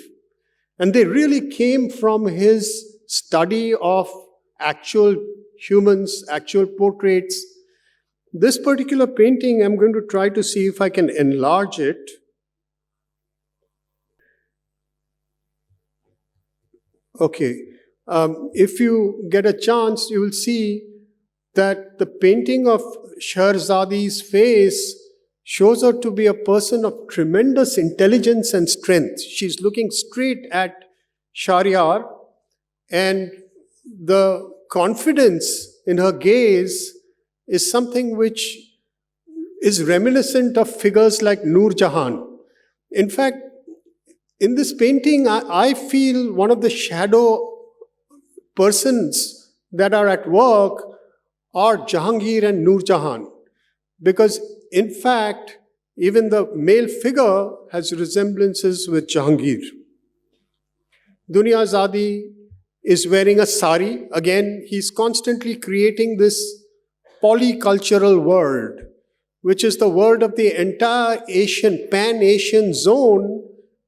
And they really came from his study of actual humans, actual portraits. This particular painting, I'm going to try to see if I can enlarge it. Okay. If you get a chance, you will see that the painting of Shahrazadi's face shows her to be a person of tremendous intelligence and strength. She's looking straight at Shahryar, and the confidence in her gaze is something which is reminiscent of figures like Noor Jahan. In fact, in this painting, I feel one of the shadow persons that are at work are Jahangir and Noor Jahan, because in fact, even the male figure has resemblances with Jahangir. Dunya Zadi is wearing a sari. Again, he's constantly creating this polycultural world, which is the world of the entire Asian, pan-Asian zone,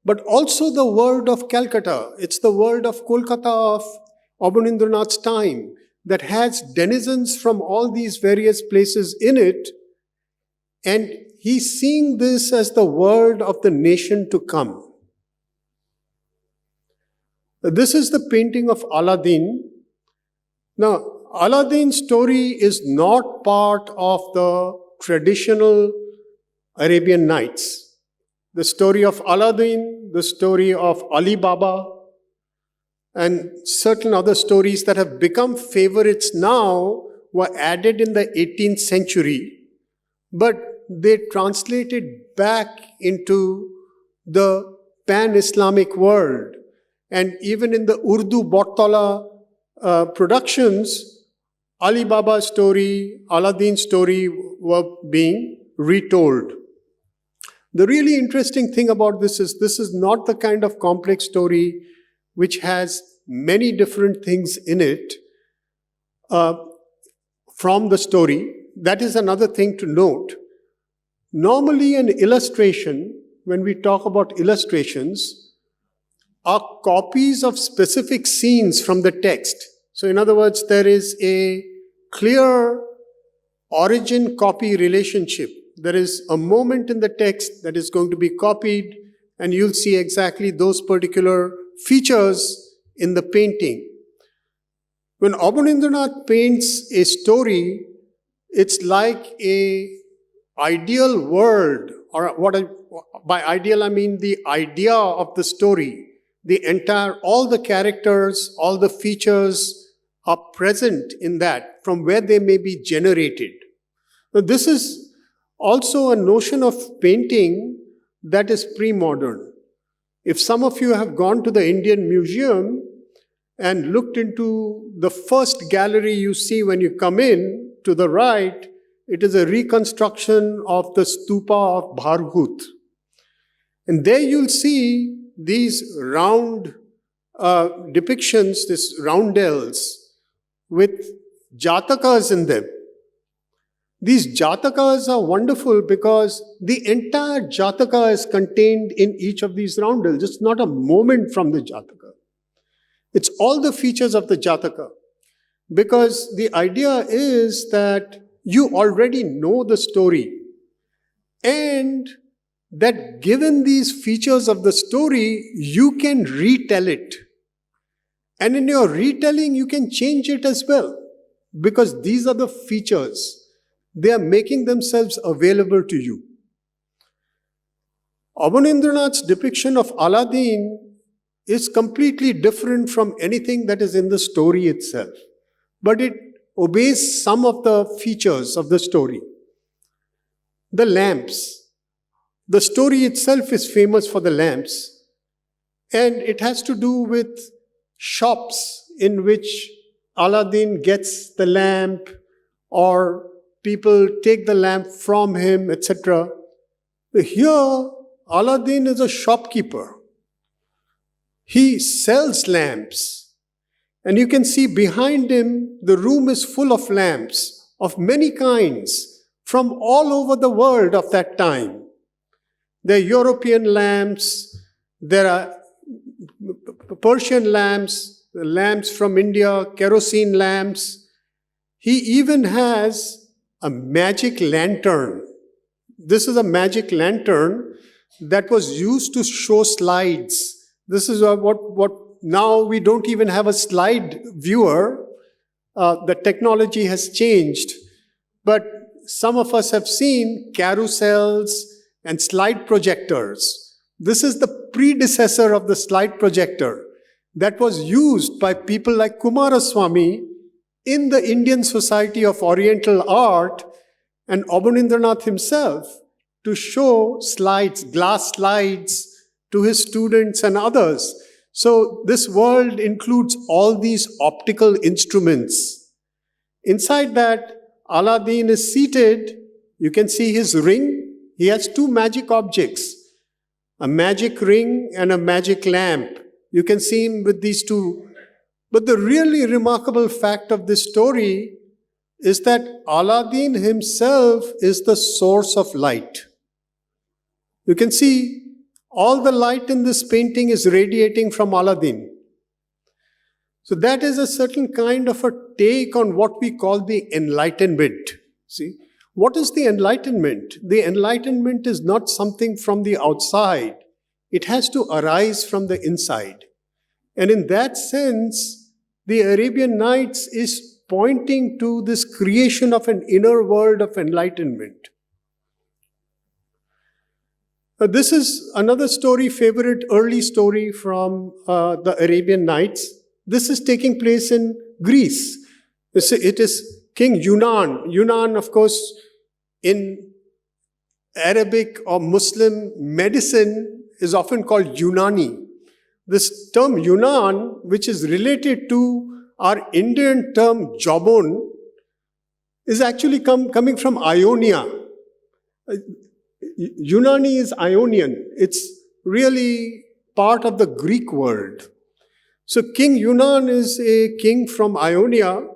but also the world of Calcutta. It's the world of Kolkata of Abanindranath's time that has denizens from all these various places in it. And he's seeing this as the world of the nation to come. This is the painting of Aladdin. Now, Aladdin's story is not part of the traditional Arabian Nights. The story of Aladdin, the story of Ali Baba, and certain other stories that have become favorites now were added in the 18th century, but they translated back into the pan-Islamic world. And even in the Urdu Bottala productions, Ali Baba's story, Aladdin's story were being retold. The really interesting thing about this is not the kind of complex story which has many different things in it from the story. That is another thing to note. Normally an illustration, when we talk about illustrations, are copies of specific scenes from the text. So in other words, there is a clear origin-copy relationship. There is a moment in the text that is going to be copied, and you'll see exactly those particular features in the painting. When Abanindranath paints a story, it's like a ideal world, or by ideal I mean the idea of the story, all the characters, all the features are present in that from where they may be generated. Now, this is also a notion of painting that is pre-modern. If some of you have gone to the Indian Museum and looked into the first gallery you see when you come in to the right, it is a reconstruction of the stupa of Bharhut. And there you'll see these round depictions, these roundels with jatakas in them. These jatakas are wonderful because the entire jataka is contained in each of these roundels. It's not a moment from the jataka. It's all the features of the jataka. Because the idea is that you already know the story, and that given these features of the story, you can retell it. And in your retelling, you can change it as well, because these are the features. They are making themselves available to you. Abanindranath's depiction of Aladdin is completely different from anything that is in the story itself, but it obeys some of the features of the story. The lamps. The story itself is famous for the lamps, and it has to do with shops in which Aladdin gets the lamp, or people take the lamp from him, etc. Here, Aladdin is a shopkeeper. He sells lamps. And you can see behind him, the room is full of lamps of many kinds from all over the world of that time. There are European lamps, there are Persian lamps, lamps from India, kerosene lamps. He even has a magic lantern. This is a magic lantern that was used to show slides. This is what now we don't even have a slide viewer. The technology has changed. But some of us have seen carousels and slide projectors. This is the predecessor of the slide projector that was used by people like Kumaraswamy in the Indian Society of Oriental Art and Abanindranath himself to show slides, glass slides to his students and others. So this world includes all these optical instruments. Inside that, Aladdin is seated. You can see his ring. He has two magic objects, a magic ring and a magic lamp. You can see him with these two. But the really remarkable fact of this story is that Aladdin himself is the source of light. You can see all the light in this painting is radiating from Aladdin. So that is a certain kind of a take on what we call the enlightenment. See, what is the enlightenment? The enlightenment is not something from the outside. It has to arise from the inside. And in that sense, the Arabian Nights is pointing to this creation of an inner world of enlightenment. This is another story, favorite early story from the Arabian Nights. This is taking place in Greece. It is King Yunan. Yunan, of course, in Arabic or Muslim medicine is often called Unani. This term Yunan, which is related to our Indian term Jabon, is actually coming from Ionia. Unani is Ionian. It's really part of the Greek world. So King Yunan is a king from Ionia,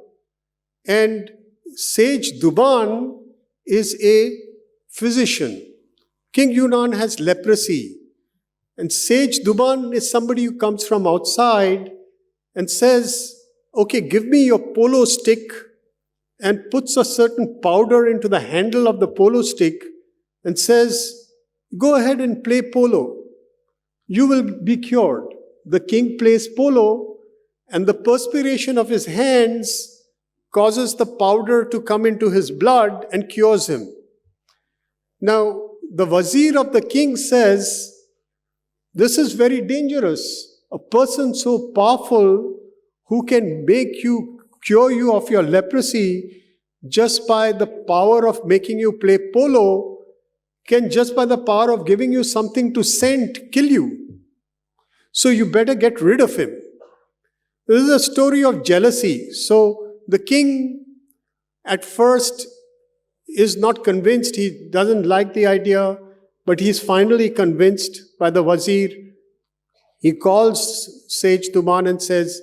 and Sage Duban is a physician. King Yunan has leprosy, and Sage Duban is somebody who comes from outside and says, okay, give me your polo stick, and puts a certain powder into the handle of the polo stick and says, go ahead and play polo. You will be cured. The king plays polo, and the perspiration of his hands causes the powder to come into his blood and cures him. Now, the wazir of the king says, this is very dangerous. A person so powerful who can cure you of your leprosy just by the power of making you play polo, can just by the power of giving you something to scent, kill you. So you better get rid of him. This is a story of jealousy. So the king at first is not convinced, he doesn't like the idea, but he's finally convinced by the wazir. He calls Sage Tuman and says,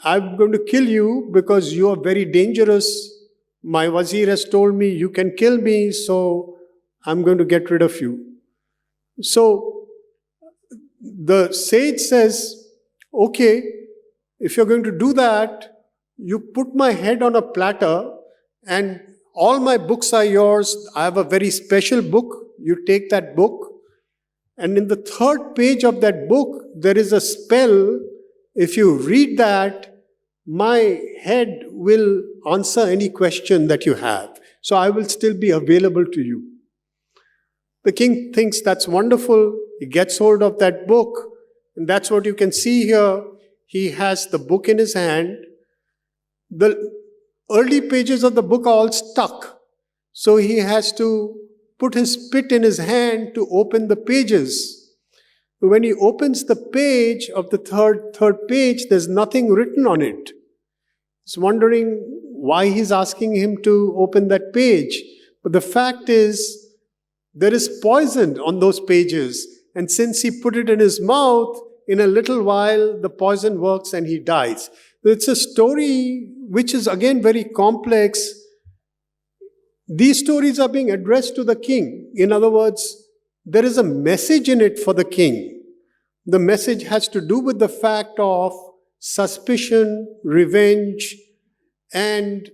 I'm going to kill you because you are very dangerous. My wazir has told me you can kill me, so I'm going to get rid of you. So the sage says, okay, if you're going to do that, you put my head on a platter and all my books are yours. I have a very special book. You take that book, and in the third page of that book, there is a spell. If you read that, my head will answer any question that you have. So I will still be available to you. The king thinks that's wonderful. He gets hold of that book, and that's what you can see here. He has the book in his hand. The early pages of the book are all stuck. So he has to put his spit in his hand to open the pages. When he opens the page of the third page, there's nothing written on it. He's wondering why he's asking him to open that page. But the fact is, there is poison on those pages. And since he put it in his mouth, in a little while, the poison works and he dies. It's a story which is again very complex. These stories are being addressed to the king. In other words, there is a message in it for the king. The message has to do with the fact of suspicion, revenge, and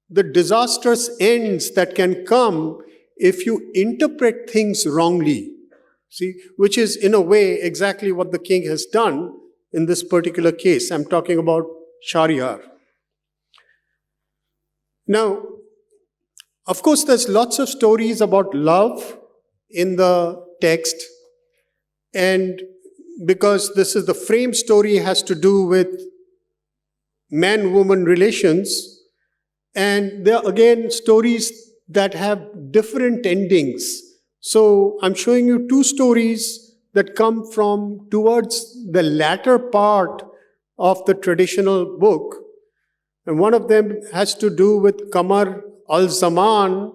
the disastrous ends that can come if you interpret things wrongly. See, which is in a way exactly what the king has done in this particular case. I'm talking about Shahryar. Now, of course, there's lots of stories about love in the text, and because this is the frame story, has to do with man-woman relations, and there are again stories that have different endings. So I'm showing you two stories that come from towards the latter part of the traditional book. And one of them has to do with Qamar al-Zaman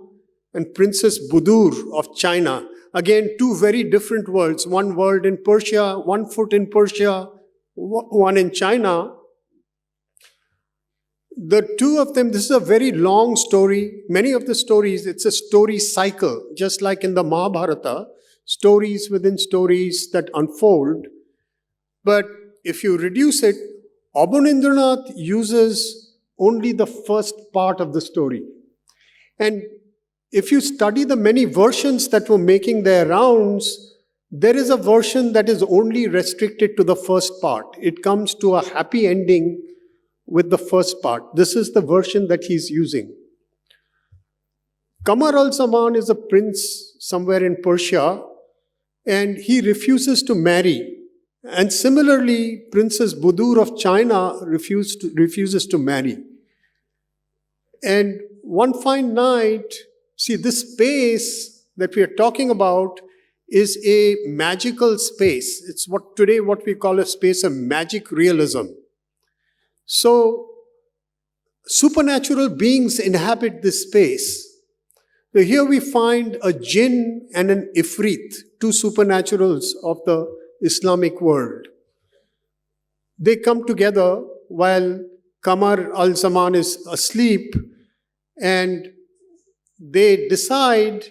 and Princess Budur of China. Again, two very different worlds. One world in Persia, one foot in Persia, one in China. The two of them, this is a very long story. Many of the stories, it's a story cycle, just like in the Mahabharata, stories within stories that unfold. But if you reduce it, Abanindranath uses only the first part of the story. And if you study the many versions that were making their rounds, there is a version that is only restricted to the first part. It comes to a happy ending with the first part. This is the version that he's using. Qamar al-Zaman is a prince somewhere in Persia, and he refuses to marry. And similarly, Princess Budur of China refuses to marry. And one fine night, see, this space that we are talking about is a magical space. It's what we call a space of magic realism. So, supernatural beings inhabit this space. So here we find a jinn and an ifrit, two supernaturals of the Islamic world. They come together while Qamar al-Zaman is asleep, and they decide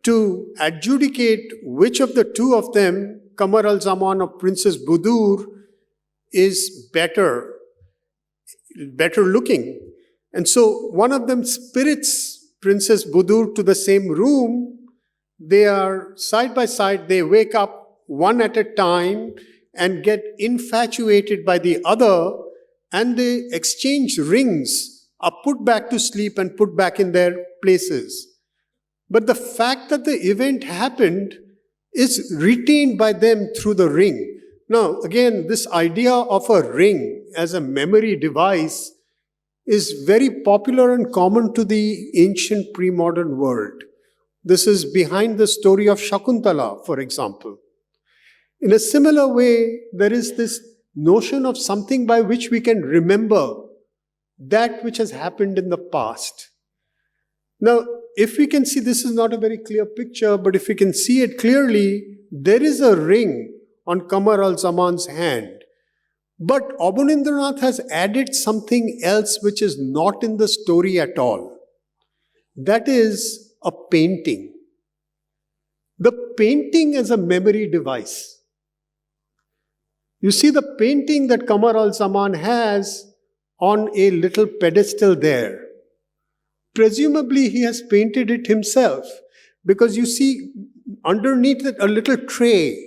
to adjudicate which of the two of them, Qamar al-Zaman or Princess Budur, is better looking. And so one of them spirits Princess Budur to the same room. They are side by side. They wake up one at a time and get infatuated by the other, and they exchange rings, are put back to sleep and put back in their places. But the fact that the event happened is retained by them through the ring. Now, again, this idea of a ring as a memory device is very popular and common to the ancient pre-modern world. This is behind the story of Shakuntala, for example. In a similar way, there is this notion of something by which we can remember that which has happened in the past. Now, if we can see, this is not a very clear picture, but if we can see it clearly, there is a ring on Qamar al-Zaman's hand. But Abanindranath has added something else which is not in the story at all. That is a painting. The painting is a memory device. You see the painting that Qamar al-Zaman has on a little pedestal there. Presumably he has painted it himself, because you see underneath it a little tray,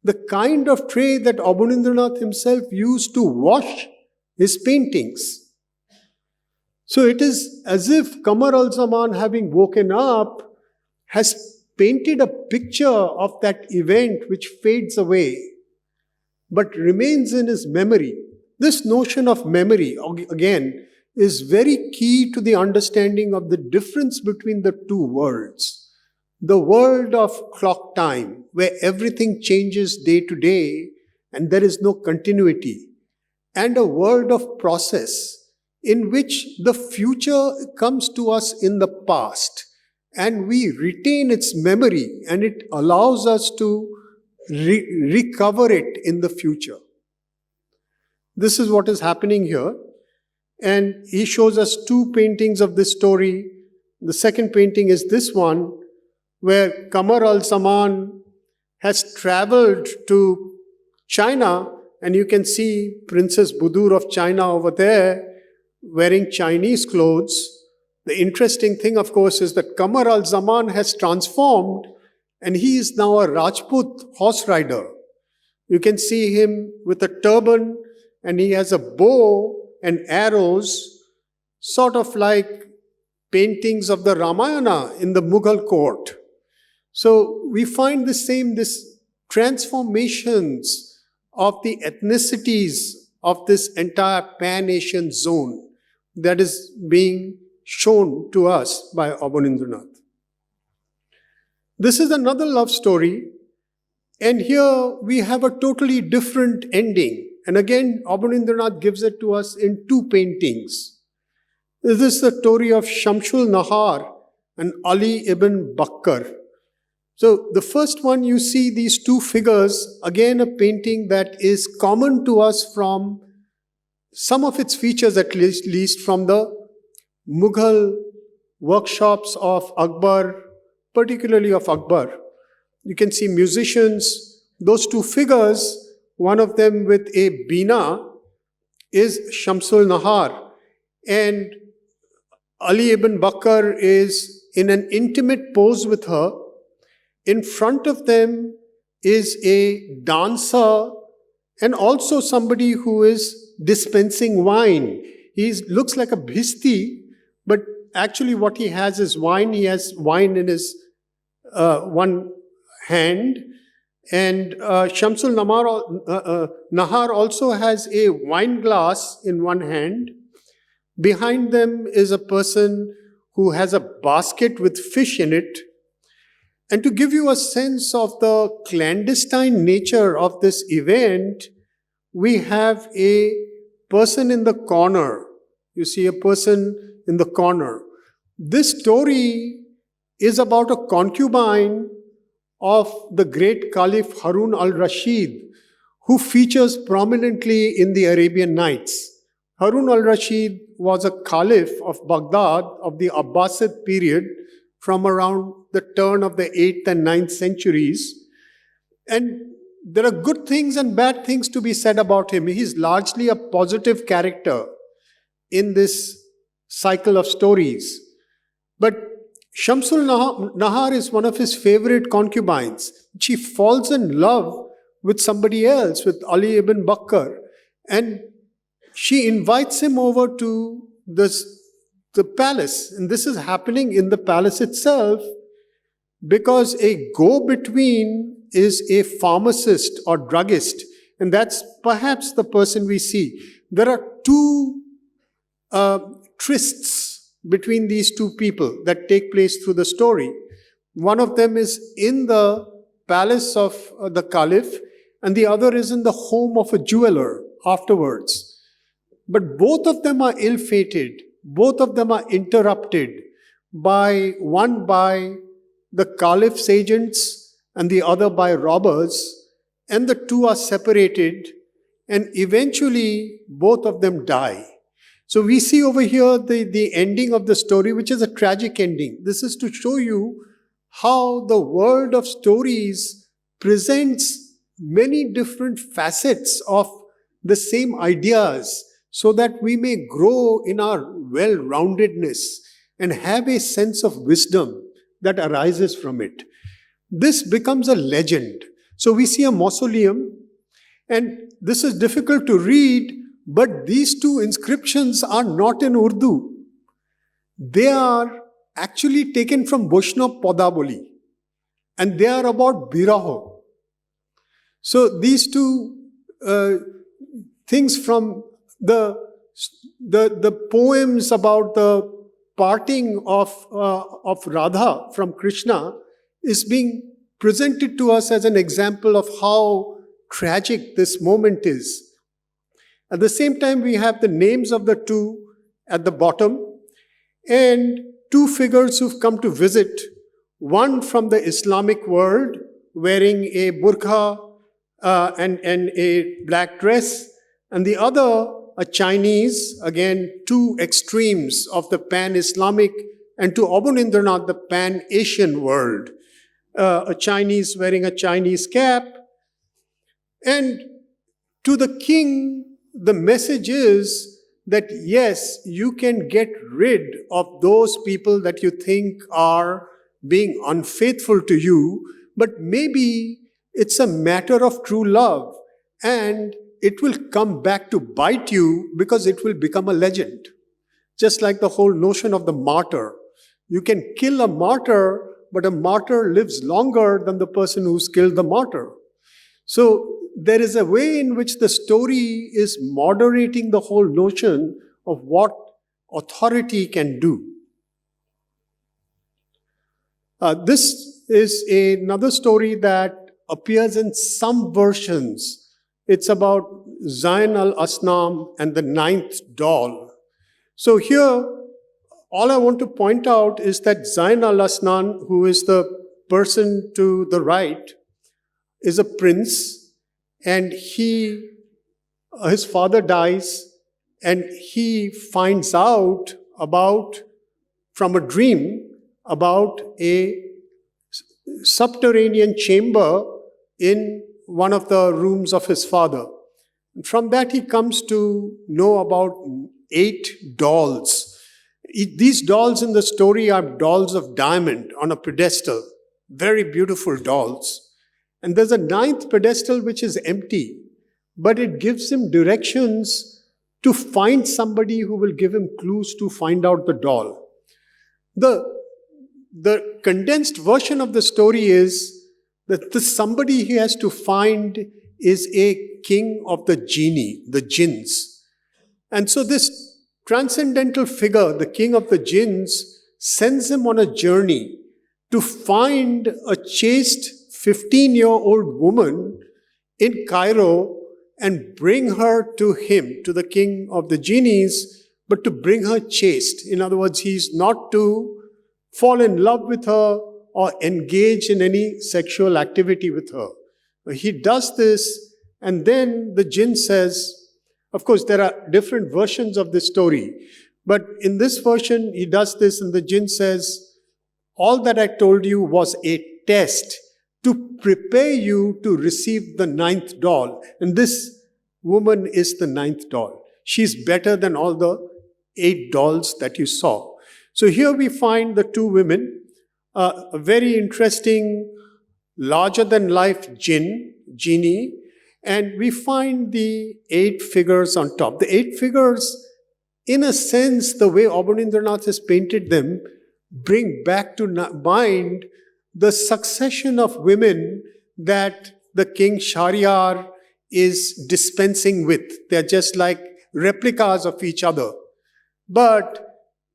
the kind of tray that Abanindranath himself used to wash his paintings. So it is as if Qamar al-Zaman, having woken up, has painted a picture of that event which fades away but remains in his memory. This notion of memory, again, is very key to the understanding of the difference between the two worlds. The world of clock time, where everything changes day to day and there is no continuity, and a world of process in which the future comes to us in the past and we retain its memory and it allows us to recover it in the future. This is what is happening here. And he shows us two paintings of this story. The second painting is this one, where Qamar al-Zaman has traveled to China, and you can see Princess Budur of China over there wearing Chinese clothes. The interesting thing, of course, is that Qamar al-Zaman has transformed and he is now a Rajput horse rider. You can see him with a turban and he has a bow and arrows, sort of like paintings of the Ramayana in the Mughal court. So we find this transformations of the ethnicities of this entire Pan-Asian zone that is being shown to us by Abanindranath. This is another love story, and here we have a totally different ending. And again, Abanindranath gives it to us in two paintings. This is the story of Shamsul Nahar and Ali ibn Bakkar. So the first one, you see these two figures, again a painting that is common to us from some of its features, at least from the Mughal workshops of Akbar, particularly of Akbar. You can see musicians, those two figures, one of them with a Bina is Shamsul Nahar, and Ali ibn Bakkar is in an intimate pose with her. In front of them is a dancer and also somebody who is dispensing wine. He looks like a bhisti, but actually what he has is wine. He has wine in his one hand. And Shamsul Nahar also has a wine glass in one hand. Behind them is a person who has a basket with fish in it. And to give you a sense of the clandestine nature of this event, we have a person in the corner. You see a person in the corner. This story is about a concubine of the great Caliph Harun al-Rashid, who features prominently in the Arabian Nights. Harun al-Rashid was a Caliph of Baghdad of the Abbasid period from around the turn of the 8th and 9th centuries. And there are good things and bad things to be said about him. He's largely a positive character in this cycle of stories. But Shamsul Nahar is one of his favorite concubines. She falls in love with somebody else, with Ali ibn Bakkar. And she invites him over to this the palace. And this is happening in the palace itself because a go-between is a pharmacist or druggist. And that's perhaps the person we see. There are two trysts between these two people that take place through the story. One of them is in the palace of the caliph, and the other is in the home of a jeweler afterwards. But both of them are ill-fated. Both of them are interrupted by one by the caliph's agents and the other by robbers, and the two are separated, and eventually both of them die. So we see over here the ending of the story, which is a tragic ending. This is to show you how the world of stories presents many different facets of the same ideas, so that we may grow in our well-roundedness and have a sense of wisdom that arises from it. This becomes a legend. So we see a mausoleum, and this is difficult to read, but these two inscriptions are not in Urdu. They are actually taken from Vaishnav Padaboli, and they are about Biraho. So these two things from the poems about the parting of Radha from Krishna is being presented to us as an example of how tragic this moment is. At the same time, we have the names of the two at the bottom, and two figures who've come to visit, one from the Islamic world wearing a burqa and a black dress, and the other a Chinese, again, two extremes of the pan-Islamic, and to Abanindranath, the pan-Asian world. A Chinese wearing a Chinese cap. And to the king, the message is that yes, you can get rid of those people that you think are being unfaithful to you, but maybe it's a matter of true love, and it will come back to bite you because it will become a legend. Just like the whole notion of the martyr. You can kill a martyr, but a martyr lives longer than the person who's killed the martyr. So there is a way in which the story is moderating the whole notion of what authority can do. This is another story that appears in some versions. It's about Zain al-Asnam and the ninth doll. So here, all I want to point out is that Zain al-Asnam, who is the person to the right, is a prince, and his father dies, and he finds out from a dream about a subterranean chamber in one of the rooms of his father. And from that he comes to know about 8 dolls. These dolls in the story are dolls of diamond on a pedestal, very beautiful dolls. And there's a 9th pedestal which is empty, but it gives him directions to find somebody who will give him clues to find out the doll. The condensed version of the story is that the somebody he has to find is a king of the genie, the jinns. And so this transcendental figure, the king of the jinns, sends him on a journey to find a chaste 15-year-old woman in Cairo and bring her to him, to the king of the genies, but to bring her chaste. In other words, he's not to fall in love with her or engage in any sexual activity with her. He does this, and then the jinn says, of course, there are different versions of this story, but in this version, he does this, and the jinn says, all that I told you was a test to prepare you to receive the 9th doll. And this woman is the 9th doll. She's better than all the 8 dolls that you saw. So here we find the 2 women, a very interesting, larger-than-life genie, and we find the 8 figures on top. The 8 figures in a sense, the way Abanindranath has painted them, bring back to mind the succession of women that the king Shahryar is dispensing with. They're just like replicas of each other. But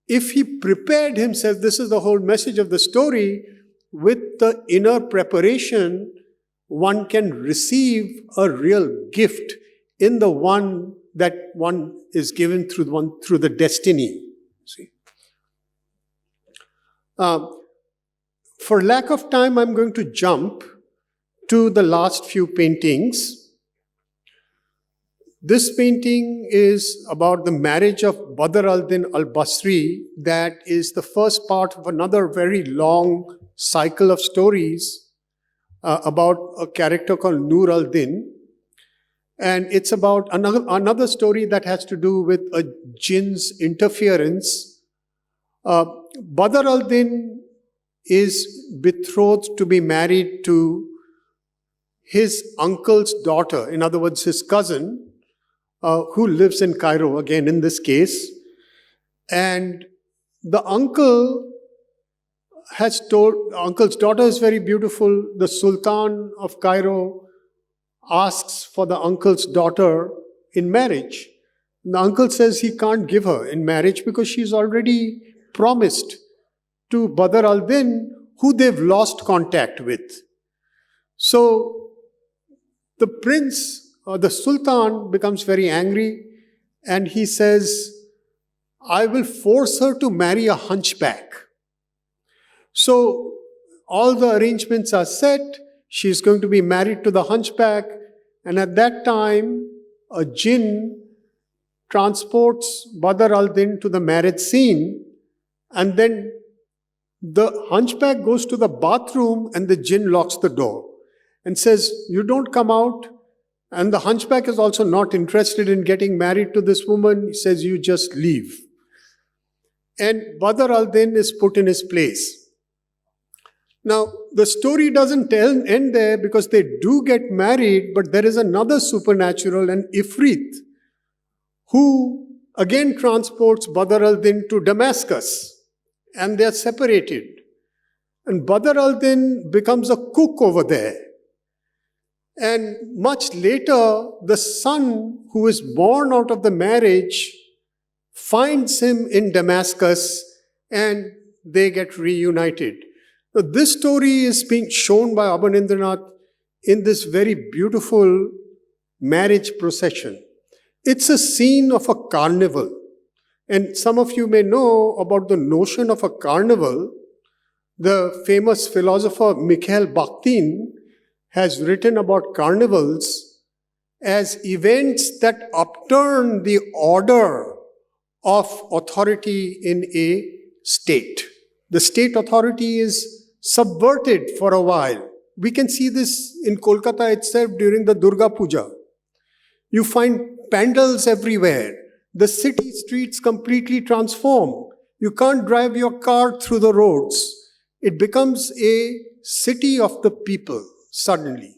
if he prepared himself, this is the whole message of the story, with the inner preparation, one can receive a real gift in the one that one is given through the destiny. See? For lack of time, I'm going to jump to the last few paintings. This painting is about the marriage of Badr al-Din al-Basri. That is the first part of another very long cycle of stories about a character called Nur al-Din. And it's about another story that has to do with a jinn's interference. Badr al-Din is betrothed to be married to his uncle's daughter, in other words, his cousin, who lives in Cairo, again in this case. And the uncle's daughter is very beautiful. The Sultan of Cairo asks for the uncle's daughter in marriage. The uncle says he can't give her in marriage because she's already promised to Badr al-Din, who they've lost contact with. So the prince, the Sultan, becomes very angry and he says, I will force her to marry a hunchback. So all the arrangements are set. She's going to be married to the hunchback. And at that time, a jinn transports Badr al-Din to the marriage scene. And then the hunchback goes to the bathroom and the jinn locks the door and says, you don't come out. And the hunchback is also not interested in getting married to this woman. He says, you just leave. And Badr al-Din is put in his place. Now, the story doesn't end there because they do get married, but there is another supernatural, an Ifrit, who again transports Badr al-Din to Damascus. And they are separated. And Badr al-Din becomes a cook over there. And much later, the son who is born out of the marriage finds him in Damascus and they get reunited. Now, this story is being shown by Abanindranath in this very beautiful marriage procession. It's a scene of a carnival. And some of you may know about the notion of a carnival. The famous philosopher Mikhail Bakhtin has written about carnivals as events that upturn the order of authority in a state. The state authority is subverted for a while. We can see this in Kolkata itself during the Durga Puja. You find pandals everywhere. The city streets completely transform. You can't drive your car through the roads. It becomes a city of the people suddenly.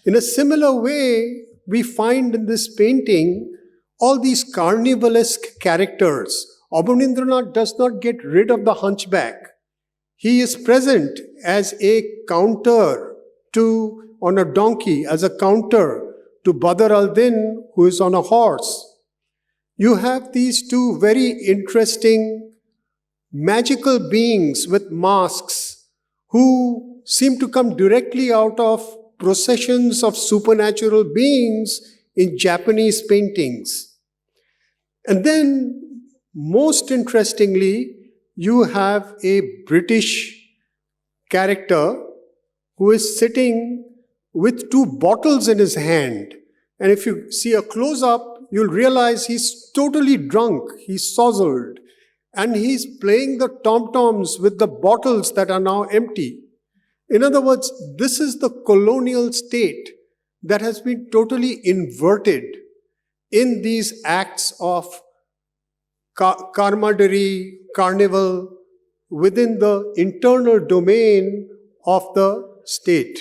In a similar way, we find in this painting all these carnivalesque characters. Abanindranath does not get rid of the hunchback. He is present as a counter on a donkey, as a counter to Badr al-Din, who is on a horse. You have these two very interesting magical beings with masks who seem to come directly out of processions of supernatural beings in Japanese paintings. And then, most interestingly, you have a British character who is sitting with two bottles in his hand. And if you see a close-up, you'll realize he's totally drunk, he's sozzled, and he's playing the tom-toms with the bottles that are now empty. In other words, this is the colonial state that has been totally inverted in these acts of camaraderie, carnival, within the internal domain of the state.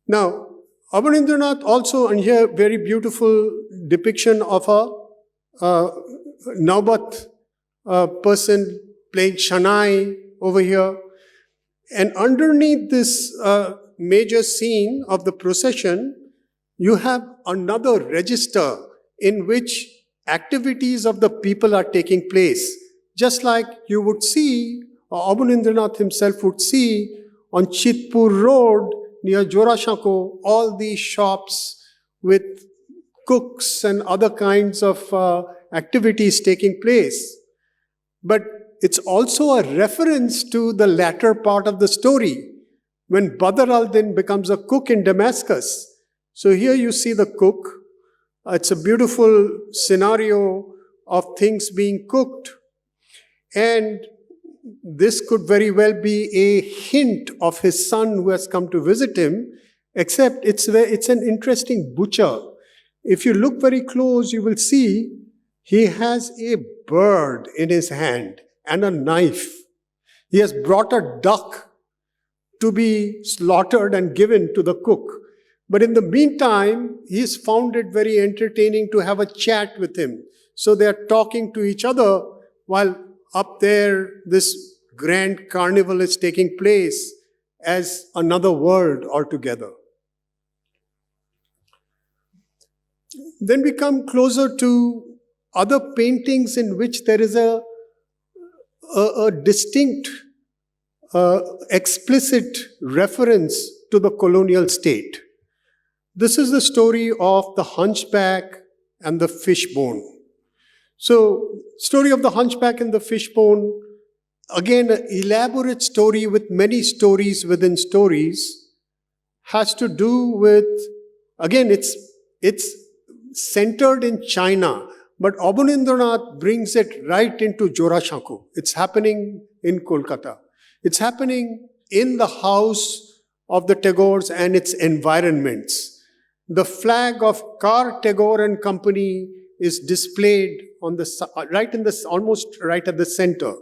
Now, Abanindranath also, and here very beautiful depiction of a Naubat person playing Shanai over here. And underneath this major scene of the procession, you have another register in which activities of the people are taking place. Just like you would see, or Abanindranath himself would see, on Chitpur Road near Jorashako, all these shops with cooks and other kinds of activities taking place. But it's also a reference to the latter part of the story, when Badr al-Din becomes a cook in Damascus. So here you see the cook. It's a beautiful scenario of things being cooked. And this could very well be a hint of his son who has come to visit him, except it's an interesting butcher. If you look very close, you will see he has a bird in his hand and a knife. He has brought a duck to be slaughtered and given to the cook. But in the meantime, he's found it very entertaining to have a chat with him. So they're talking to each other while up there this grand carnival is taking place as another world altogether. Then we come closer to other paintings in which there is a distinct, explicit reference to the colonial state. This is the story of the hunchback and the fishbone. So, story of the hunchback and the fishbone, again, an elaborate story with many stories within stories, has to do with, again, it's centered in China, but Abanindranath brings it right into Jorashako. It's happening in Kolkata. It's happening in the house of the Tagores and its environments. The flag of Car Tagore and Company is displayed on the almost right at the center.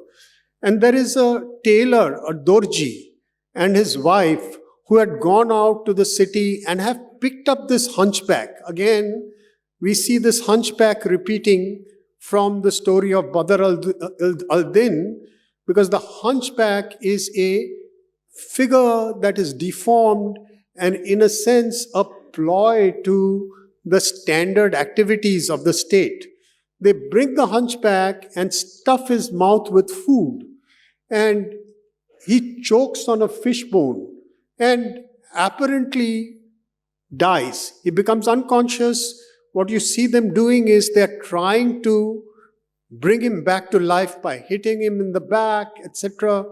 And there is a tailor, a dorji, and his wife who had gone out to the city and have picked up this hunchback. Again, we see this hunchback repeating from the story of Badr al-Din, because the hunchback is a figure that is deformed and in a sense a ploy to the standard activities of the state. They bring the hunchback and stuff his mouth with food, and he chokes on a fishbone and apparently dies. He becomes unconscious. What you see them doing is they're trying to bring him back to life by hitting him in the back, etc.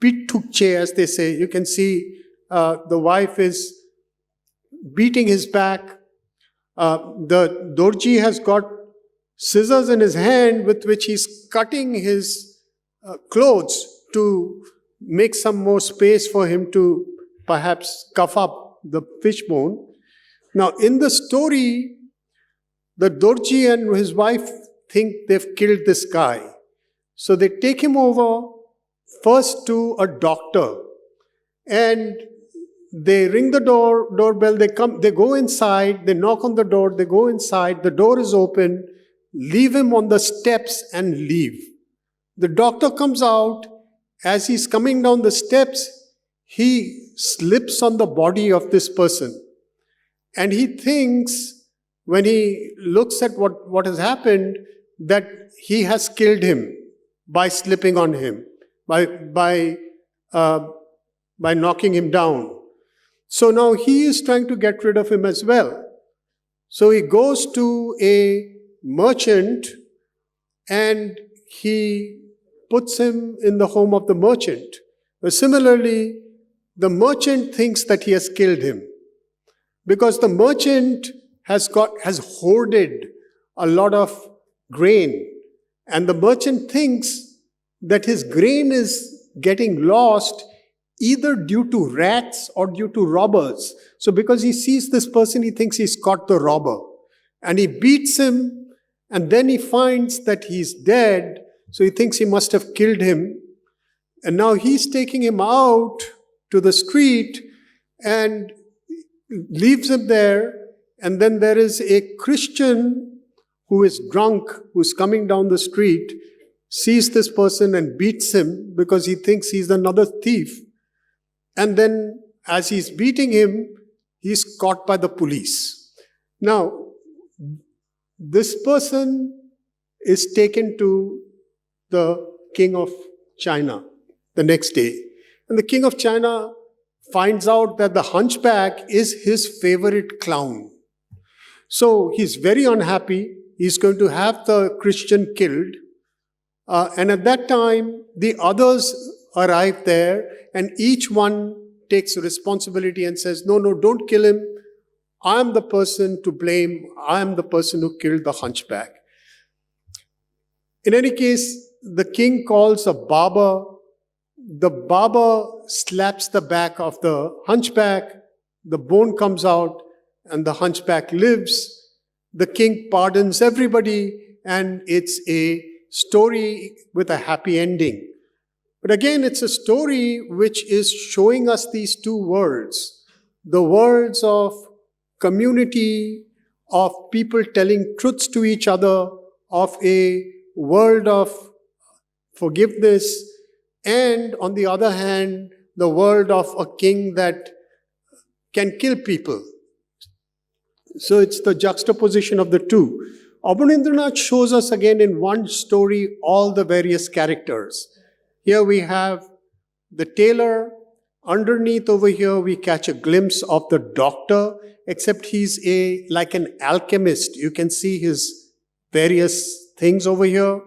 Pit thukche, as they say. You can see the wife is beating his back. The dorji has got scissors in his hand with which he's cutting his clothes to make some more space for him to perhaps cuff up the fishbone. Now, in the story, the dorji and his wife think they've killed this guy. So they take him over first to a doctor, and they ring the doorbell, they go inside, they knock on the door, they go inside, the door is open, leave him on the steps and leave. The doctor comes out. As he's coming down the steps, he slips on the body of this person. And he thinks, when he looks at what has happened, that he has killed him by slipping on him, by knocking him down. So now he is trying to get rid of him as well. So he goes to a merchant and he puts him in the home of the merchant. Similarly, the merchant thinks that he has killed him, because the merchant has hoarded a lot of grain, and the merchant thinks that his grain is getting lost either due to rats or due to robbers. So because he sees this person, he thinks he's caught the robber, and he beats him, and then he finds that he's dead, so he thinks he must have killed him. And now he's taking him out to the street and leaves him there. And then there is a Christian who is drunk, who's coming down the street, sees this person and beats him because he thinks he's another thief. And then as he's beating him, he's caught by the police. Now, this person is taken to the king of China the next day. And the king of China finds out that the hunchback is his favorite clown. So he's very unhappy. He's going to have the Christian killed. And at that time, the others arrive there, and each one takes responsibility and says, no, don't kill him. I'm the person to blame. I'm the person who killed the hunchback. In any case, the king calls a barber. The barber slaps the back of the hunchback. The bone comes out and the hunchback lives. The king pardons everybody, and it's a story with a happy ending. But again, it's a story which is showing us these two worlds. The worlds of community, of people telling truths to each other, of a world of forgiveness, and on the other hand, the world of a king that can kill people. So it's the juxtaposition of the two. Abanindranath shows us again in one story all the various characters. Here we have the tailor. Underneath over here we catch a glimpse of the doctor, except he's like an alchemist. You can see his various things over here.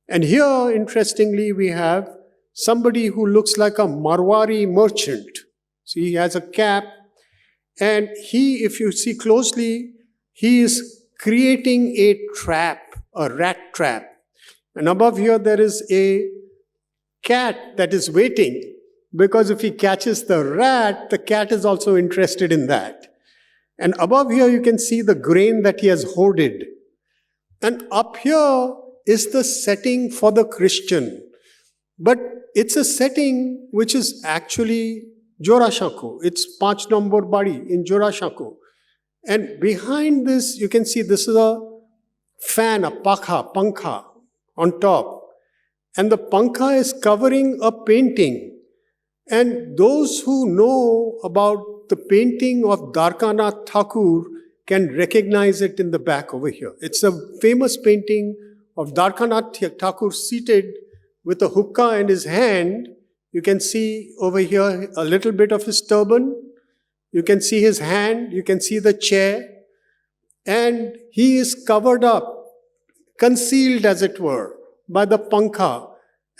And here, interestingly, we have somebody who looks like a Marwari merchant. So he has a cap, and he, if you see closely, he is creating a trap, a rat trap. And above here there is a cat that is waiting, because if he catches the rat, the cat is also interested in that. And above here you can see the grain that he has hoarded. And up here is the setting for the Christian. But it's a setting which is actually Jorashanko. It's 5 number body in Jorashanko. And behind this, you can see this is a fan, a pankha on top. And the pankha is covering a painting. And those who know about the painting of Dwarkanath Thakur can recognize it in the back over here. It's a famous painting of Dwarkanath Thakur seated with a hookah in his hand. You can see over here a little bit of his turban. You can see his hand. You can see the chair. And he is covered up, concealed as it were, by the pankha,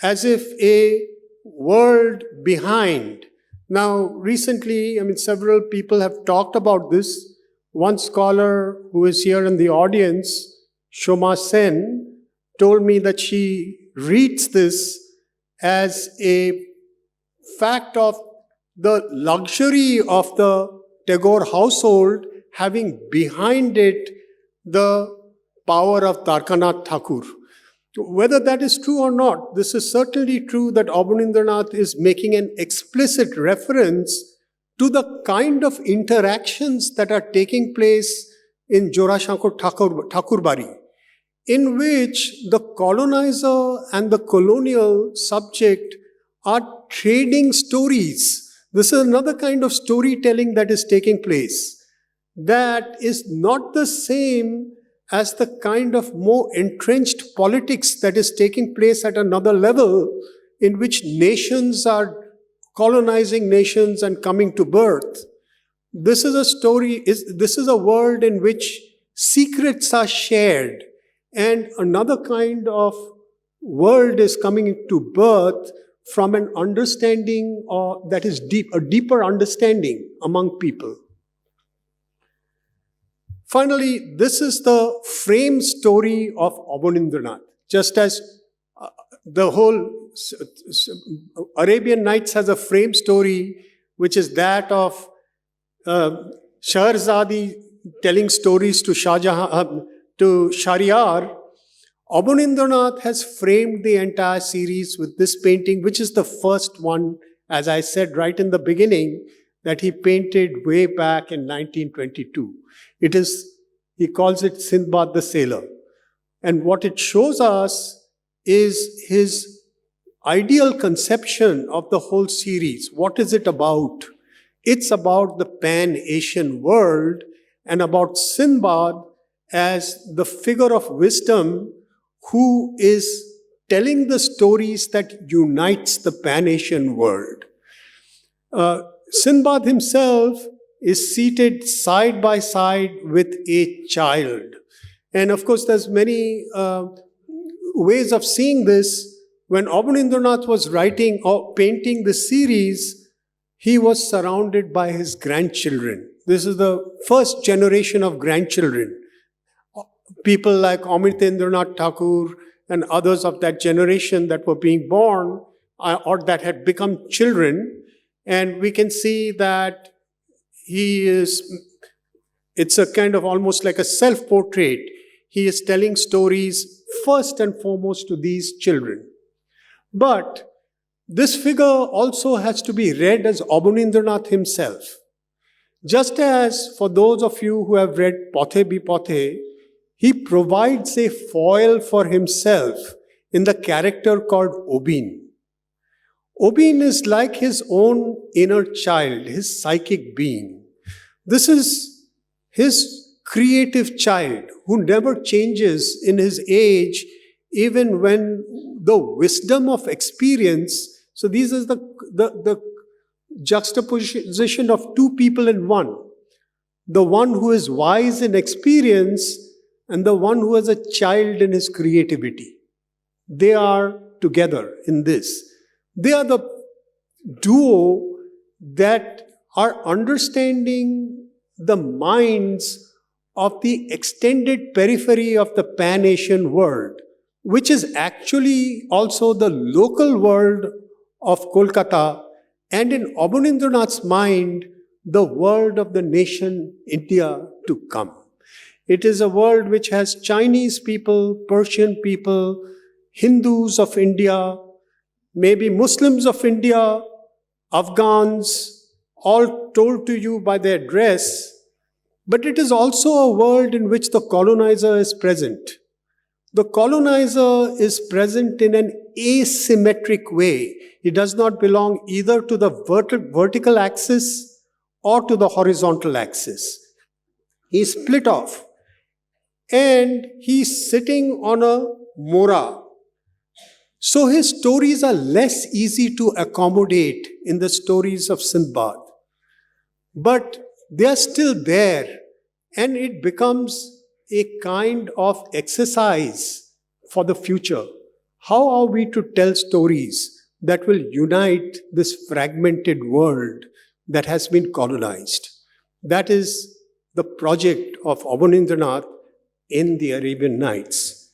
as if a world behind. Now, recently, several people have talked about this. One scholar who is here in the audience, Shoma Sen, told me that she reads this as a fact of the luxury of the Tagore household having behind it the power of Dwarkanath Thakur. Whether that is true or not, this is certainly true that Abanindranath is making an explicit reference to the kind of interactions that are taking place in Jorashanko Thakurbari, in which the colonizer and the colonial subject are trading stories. This is another kind of storytelling that is taking place that is not the same as the kind of more entrenched politics that is taking place at another level, in which nations are colonizing nations and coming to birth. This is a story, this is a world in which secrets are shared, and another kind of world is coming to birth from an understanding that is deep, a deeper understanding among people. Finally, this is the frame story of Abanindranath. Just as the whole Arabian Nights has a frame story, which is that of Shahrazadi telling stories to Shahjahan, to Shahryar. Abanindranath has framed the entire series with this painting, which is the first one, as I said right in the beginning, that he painted way back in 1922. He calls it Sindbad the Sailor. And what it shows us is his ideal conception of the whole series. What is it about? It's about the Pan-Asian world and about Sinbad as the figure of wisdom who is telling the stories that unites the Pan-Asian world. Sinbad himself is seated side by side with a child. And of course, there's many ways of seeing this. When Abanindranath was writing or painting the series, he was surrounded by his grandchildren. This is the first generation of grandchildren. People like Abanindranath Tagore and others of that generation that were being born or that had become children. And we can see that it's a kind of almost like a self-portrait. He is telling stories first and foremost to these children. But this figure also has to be read as Abanindranath himself. Just as for those of you who have read Pothe Bi Pothe, he provides a foil for himself in the character called Obin. Obin is like his own inner child, his psychic being. This is his creative child who never changes in his age, even when the wisdom of experience. So these is the juxtaposition of two people in one. The one who is wise in experience and the one who has a child in his creativity. They are together in this. They are the duo that are understanding the minds of the extended periphery of the Pan-Asian world, which is actually also the local world of Kolkata, and in Abanindranath's mind, the world of the nation India to come. It is a world which has Chinese people, Persian people, Hindus of India, maybe Muslims of India, Afghans, all told to you by their dress. But it is also a world in which the colonizer is present. The colonizer is present in an asymmetric way. He does not belong either to the vertical axis or to the horizontal axis. He is split off. And he's sitting on a mora. So his stories are less easy to accommodate in the stories of Sinbad. But they are still there, and it becomes a kind of exercise for the future. How are we to tell stories that will unite this fragmented world that has been colonized? That is the project of Abanindranath in the Arabian Nights.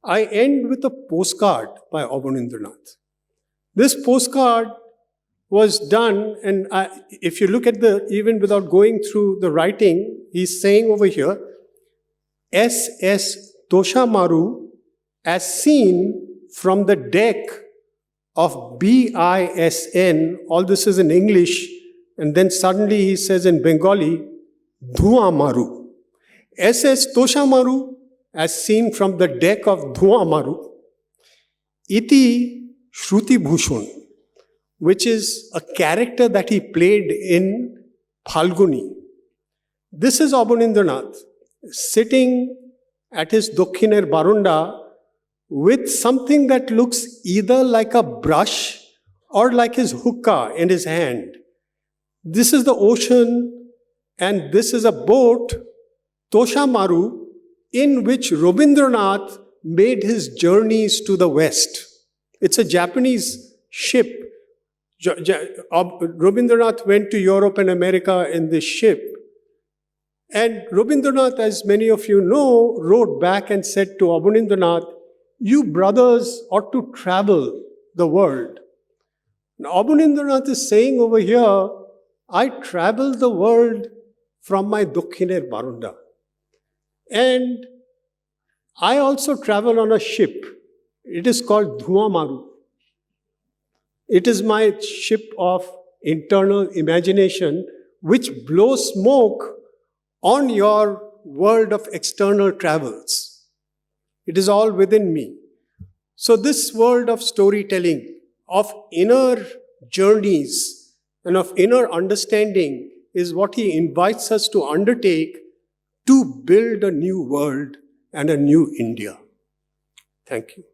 I end with a postcard by Abanindranath. This postcard was done, and if you look at even without going through the writing, he's saying over here, SS Toshamaru as seen from the deck of BISN, all this is in English, and then suddenly he says in Bengali, Dhua Maru. SS Toshamaru as seen from the deck of Dhua Maru. Iti Shruti Bhushun, which is a character that he played in Phalguni. This is Abanindranath sitting at his Dakkhiner Barunda with something that looks either like a brush or like his hookah in his hand. This is the ocean and this is a boat, Toshamaru, in which Rabindranath made his journeys to the west. It's a Japanese ship. Rabindranath went to Europe and America in this ship. And Rabindranath, as many of you know, wrote back and said to Abanindranath, you brothers ought to travel the world. Now, Abanindranath is saying over here, I travel the world from my Dakkhiner Barunda. And I also travel on a ship. It is called Dhua Maru. It is my ship of internal imagination which blows smoke on your world of external travels. It is all within me. So this world of storytelling, of inner journeys and of inner understanding is what he invites us to undertake to build a new world and a new India. Thank you.